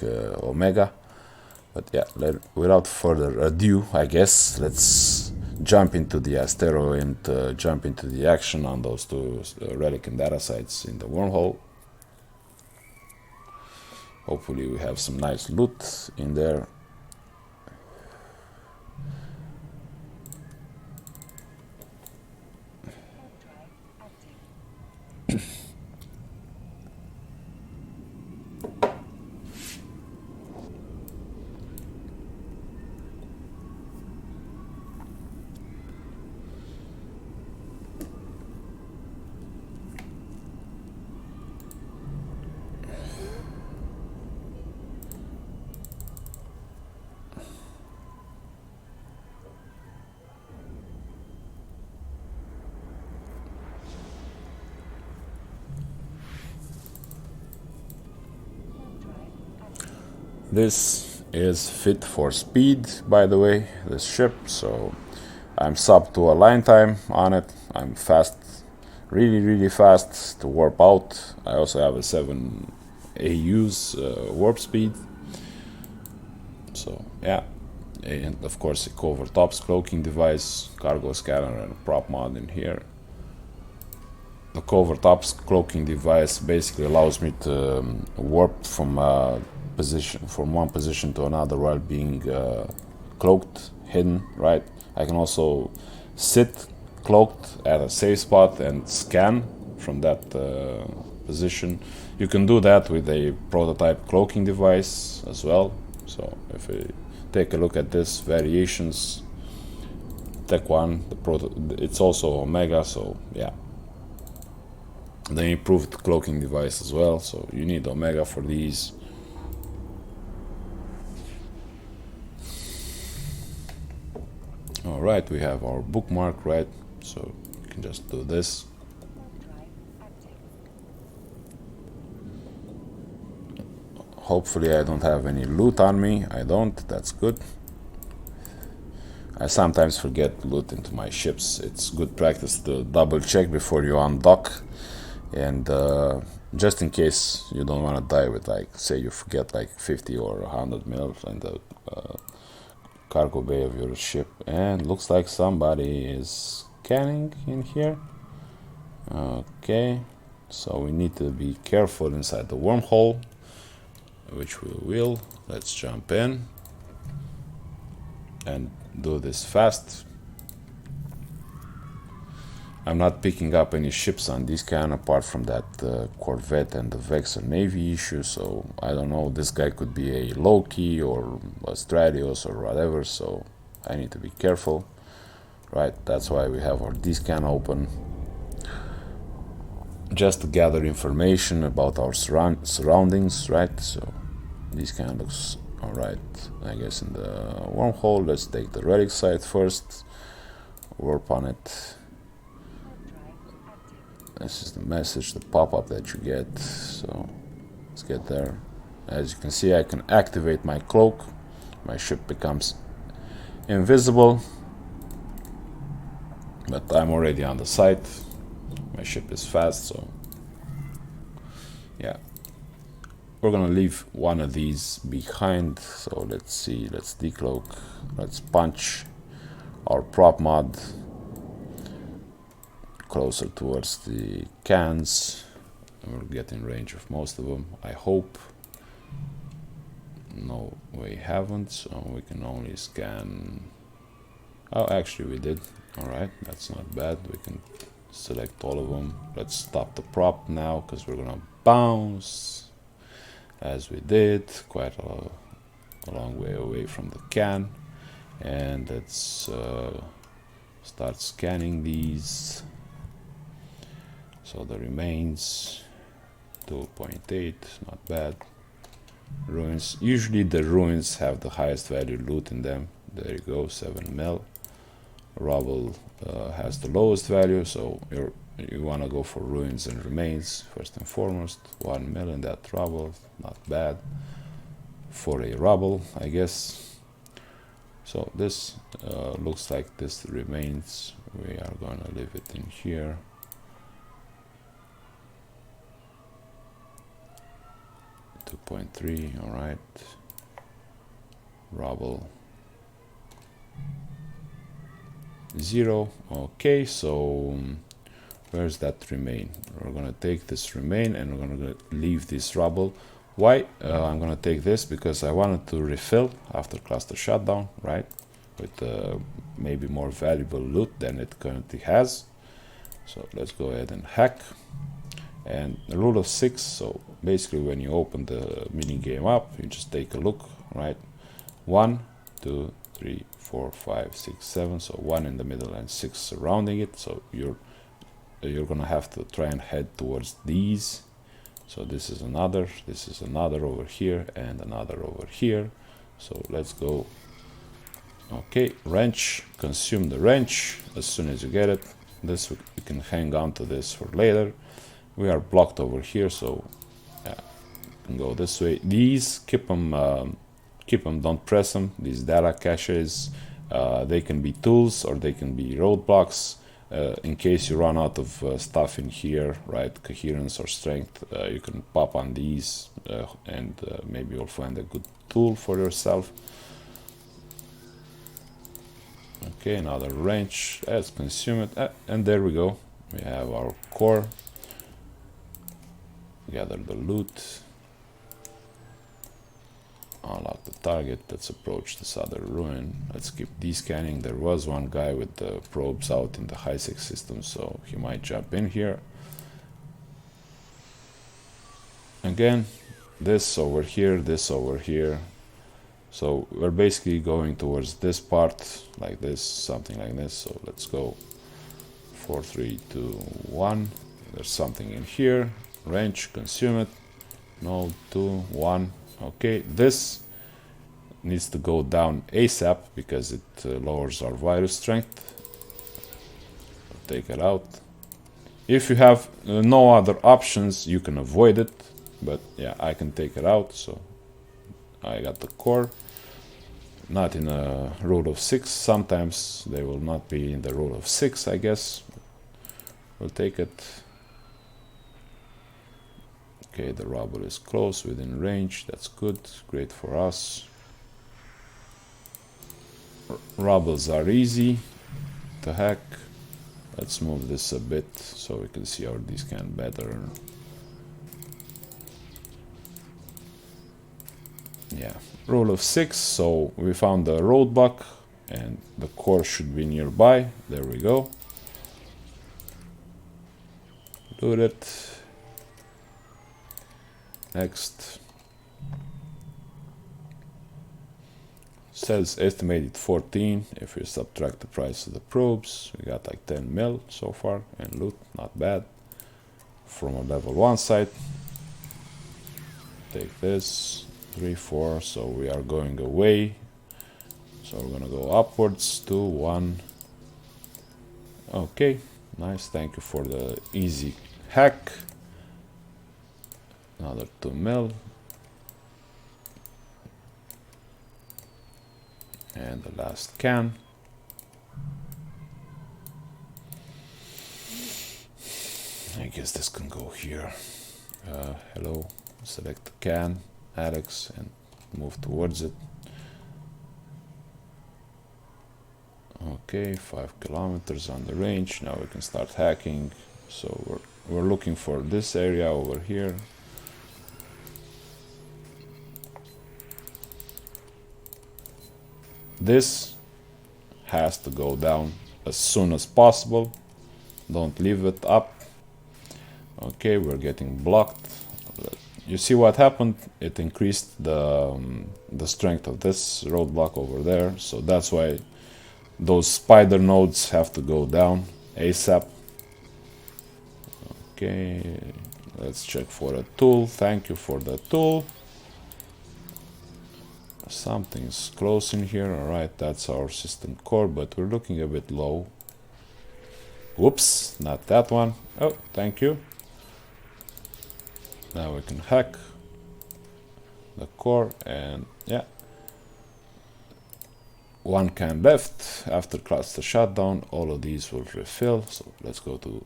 Omega. But yeah, without further ado, I guess, let's jump into the asteroid and jump into the action on those two relic and data sites in the wormhole. Hopefully we have some nice loot in there. This is fit for speed, by the way, this ship, so I'm sub to a line time on it. I'm fast, really fast to warp out. I also have a 7 AU's warp speed, so yeah. And of course a cover tops cloaking device, cargo scanner and prop mod in here. The cover tops cloaking device basically allows me to warp from one position to another while being cloaked, hidden, right? I can also sit cloaked at a safe spot and scan from that position. You can do that with a prototype cloaking device as well. So if we take a look at this variations, Tech 1, it's also Omega, so yeah. The improved cloaking device as well, so you need Omega for these. Alright, we have our bookmark, right? So you can just do this. Hopefully I don't have any loot on me. I don't, that's good. I sometimes forget loot into my ships. It's good practice to double check before you undock. And just in case you don't want to die with, like, say you forget like 50 or 100 mils in the cargo bay of your ship. And looks like somebody is scanning in here. Okay, so we need to be careful inside the wormhole, which we will. Let's jump in and do this fast. I'm not picking up any ships on dscan apart from that Corvette and the Vexor Navy issue, so I don't know, this guy could be a Loki or a Stradios or whatever, so I need to be careful, right? That's why we have our dscan open, just to gather information about our surroundings, right? So dscan looks alright, I guess, in the wormhole. Let's take the relic site first, warp on it. This is the message, the pop-up that you get, so let's get there. As you can see, I can activate my cloak. My ship becomes invisible, but I'm already on the site. My ship is fast, so yeah. We're gonna leave one of these behind, so let's see, let's decloak, let's punch our prop mod closer towards the cans. We'll get in range of most of them, I hope. No, we haven't, so we can only scan. Oh, actually we did. Alright, that's not bad. We can select all of them. Let's stop the prop now, because we're gonna bounce as we did, quite a long way away from the can. And let's start scanning these. So the remains 2.8, not bad. Ruins, usually the ruins have the highest value loot in them. There you go, 7 mil. Rubble has the lowest value, so you want to go for ruins and remains first and foremost. 1 mil in that rubble, not bad for a rubble, I guess. So this looks like this remains. We are going to leave it in here. .3, all right. Rubble 0. Okay, so where's that remain? We're gonna take this remain and we're gonna leave this rubble. Why? I'm gonna take this because I wanted to refill after cluster shutdown, right? With maybe more valuable loot than it currently has. So let's go ahead and hack. And the rule of 6, so basically when you open the mini game up, you just take a look, right? 1, 2, 3, 4, 5, 6, 7, so 1 in the middle and 6 surrounding it. So you're gonna have to try and head towards these. So this is another over here, and another over here. So let's go. Okay, wrench, consume the wrench as soon as you get it. This you can hang on to this for later. We are blocked over here, so yeah, you can go this way. These keep them, don't press them. These data caches, they can be tools or they can be roadblocks. In case you run out of stuff in here, right, coherence or strength, you can pop on these and maybe you'll find a good tool for yourself. Okay, another wrench. Let's consume it, and there we go. We have our core. Gather the loot. Unlock the target. Let's approach this other ruin. Let's keep dscanning. There was one guy with the probes out in the high-sec system, so he might jump in here. Again, this over here, this over here. So we're basically going towards this part, like this, something like this. So let's go. 4, 3, 2, 1. There's something in here. Wrench, consume it. No, 2, 1. Okay, this needs to go down ASAP because it lowers our virus strength. Take it out. If you have no other options, you can avoid it. But yeah, I can take it out. So I got the core. Not in a rule of 6. Sometimes they will not be in the rule of 6, I guess. We'll take it. Okay, the rubble is close, within range. That's good. Great for us. Rubbles are easy to hack. Let's move this a bit so we can see our dscan better. Yeah, rule of 6. So we found the roadblock and the core should be nearby. There we go. Loot it. Next. Says estimated 14. If you subtract the price of the probes, we got like 10 mil so far, and loot, not bad. From a level 1 site. Take this. 3, 4. So we are going away. So we're gonna go upwards. 2, 1. Okay, nice. Thank you for the easy hack. Another 2 mil. And the last can. I guess this can go here. Hello. Select the can, Alex, and move towards it. Okay, 5 kilometers on the range. Now we can start hacking. So we're looking for this area over here. This has to go down as soon as possible. Don't leave it up. Okay, we're getting blocked. You see what happened? It increased the strength of this roadblock over there. So that's why those spider nodes have to go down ASAP. Okay, let's check for a tool. Thank you for the tool. Something's close in here. Alright, that's our system core, but we're looking a bit low. Whoops, not that one. Oh, thank you. Now we can hack the core, and yeah, one can left. After cluster shutdown, all of these will refill. So let's go to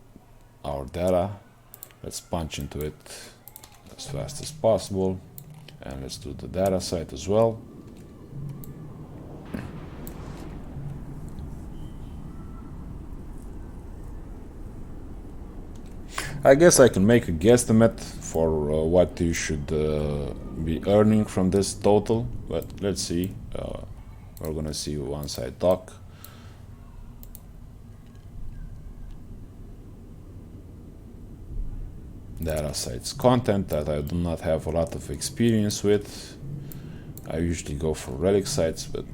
our data. Let's punch into it as fast as possible. And let's do the data site as well. I guess I can make a guesstimate for what you should be earning from this total, but let's see. We're gonna see once I talk. Data sites content that I do not have a lot of experience with. I usually go for relic sites, but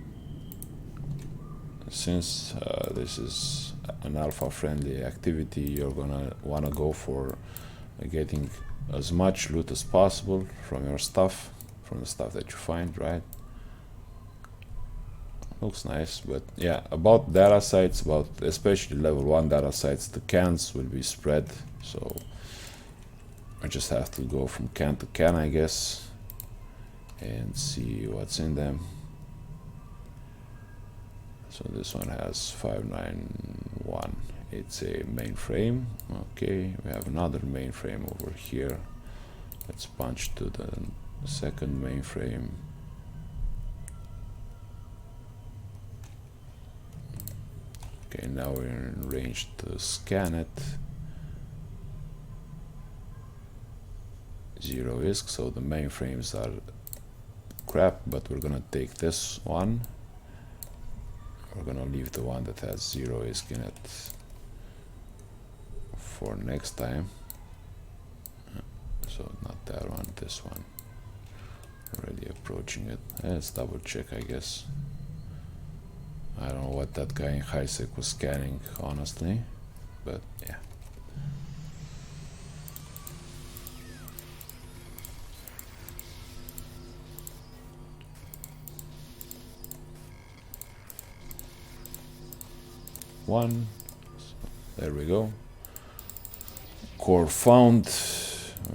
since this is an alpha friendly activity, you're gonna wanna go for getting as much loot as possible from your stuff, from the stuff that you find, right? Looks nice, but yeah, about data sites, about especially level 1 data sites, the cans will be spread, so I just have to go from can to can, I guess, and see what's in them. So this one has 591. It's a mainframe. Okay, we have another mainframe over here. Let's punch to the second mainframe. Okay, now we're in range to scan it. 0 ISK, so the mainframes are crap, but we're gonna take this one. We're gonna leave the one that has 0 ISK in it for next time. So not that one, this one. Already approaching it. Let's double check, I guess. I don't know what that guy in HiSec was scanning, honestly, but yeah. One, so there we go. Core found.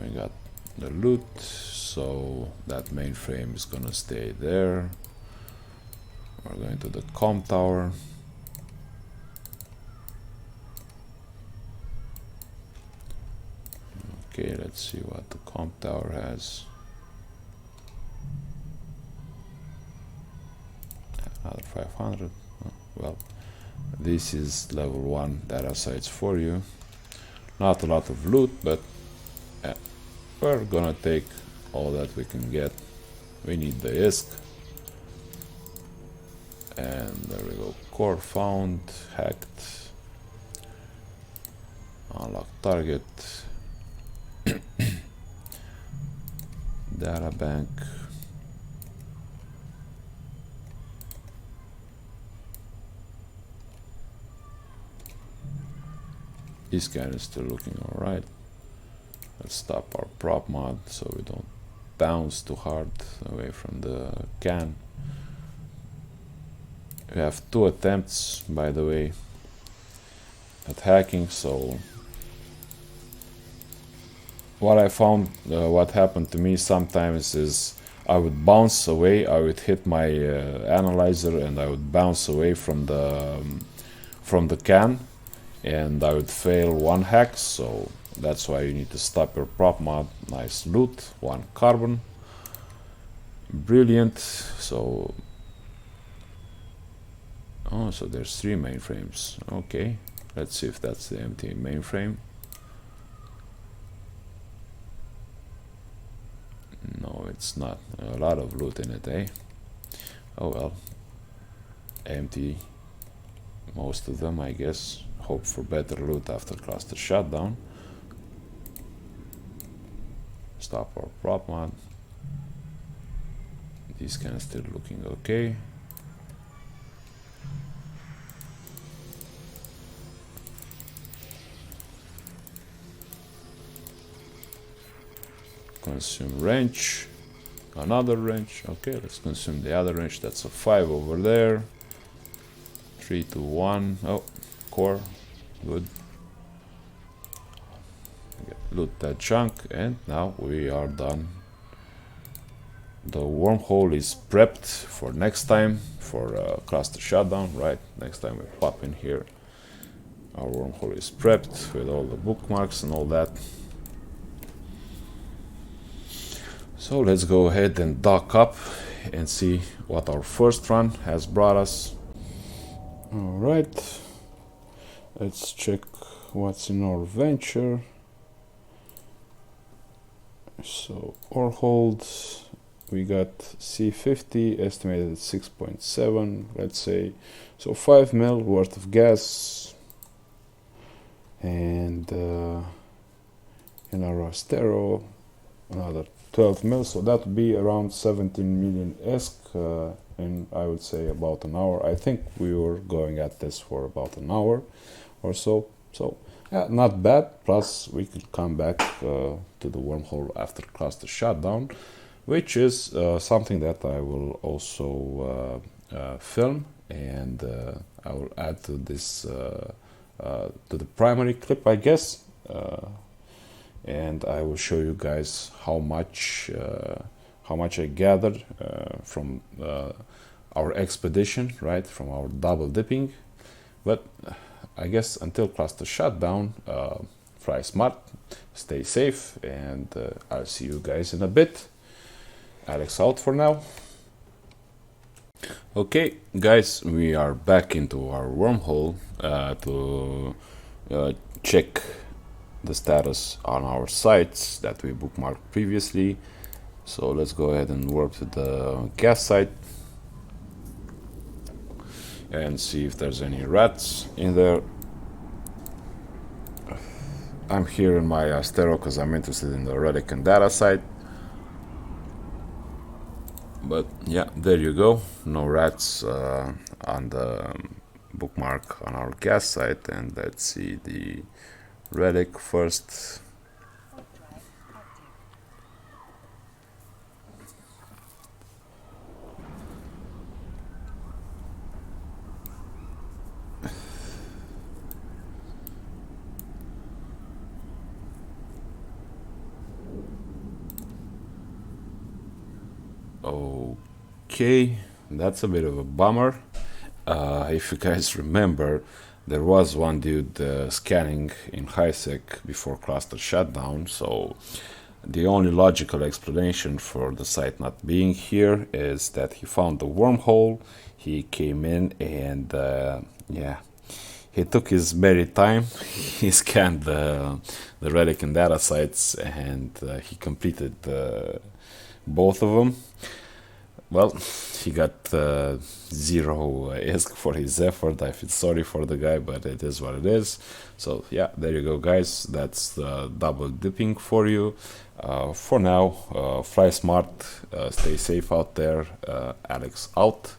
We got the loot, so that mainframe is gonna stay there. We're going to the comm tower. Okay, let's see what the comm tower has. Another 500. Oh, well. This is level 1 data sites for you. Not a lot of loot, but we're gonna take all that we can get. We need the ISK. And there we go. Core found, hacked, unlock target, data bank. This guy is still looking alright. Let's stop our prop mod so we don't bounce too hard away from the can. We have 2 attempts, by the way, at hacking, so what I found, what happened to me sometimes is I would bounce away, I would hit my analyzer and I would bounce away from the can, and I would fail 1 hack, so that's why you need to stop your prop mod. Nice loot, 1 carbon. Brilliant. So oh, so there's 3 mainframes. Okay, let's see if that's the empty mainframe. No, it's not. A lot of loot in it, eh? Oh well. Empty. Most of them, I guess. Hope for better loot after cluster shutdown. Stop our prop mod. These can still looking okay. Consume wrench. Another wrench. Okay, let's consume the other wrench. That's a 5 over there. 3, 2, 1. Oh, core. Good. Loot that chunk, and now we are done the wormhole is prepped for next time for cluster shutdown, right? Next time we pop in here, our wormhole is prepped with all the bookmarks and all that. So let's go ahead and dock up and see what our first run has brought us. All right, let's check what's in our venture. So ore hold, we got C50 estimated at 6.7, let's say. So 5 mil worth of gas. And in our Astero, another 12 mil. So that would be around 17 million ESC in, I would say, about an hour. I think we were going at this for about an hour or so. So yeah, not bad. Plus, we could come back to the wormhole after cluster shutdown, which is something that I will also film, and I will add to this to the primary clip, I guess, and I will show you guys how much I gathered from our expedition, right, from our double dipping. But I guess until cluster shutdown, fly smart, stay safe, and I'll see you guys in a bit. Alex out for now. Okay, guys, we are back into our wormhole to check the status on our sites that we bookmarked previously. So let's go ahead and warp to the gas site and see if there's any rats in there. I'm here in my Astero because I'm interested in the relic and data site. But yeah, there you go. No rats on the bookmark on our gas site. And let's see the relic first. Okay, that's a bit of a bummer. If you guys remember, there was one dude scanning in HiSec before cluster shutdown, so the only logical explanation for the site not being here is that he found the wormhole, he came in, and yeah, he took his merry time. He scanned the relic and data sites, and he completed both of them. Well, he got 0 ESC for his effort. I feel sorry for the guy, but it is what it is. So yeah, there you go, guys. That's double dipping for you. For now, fly smart, stay safe out there. Alex out.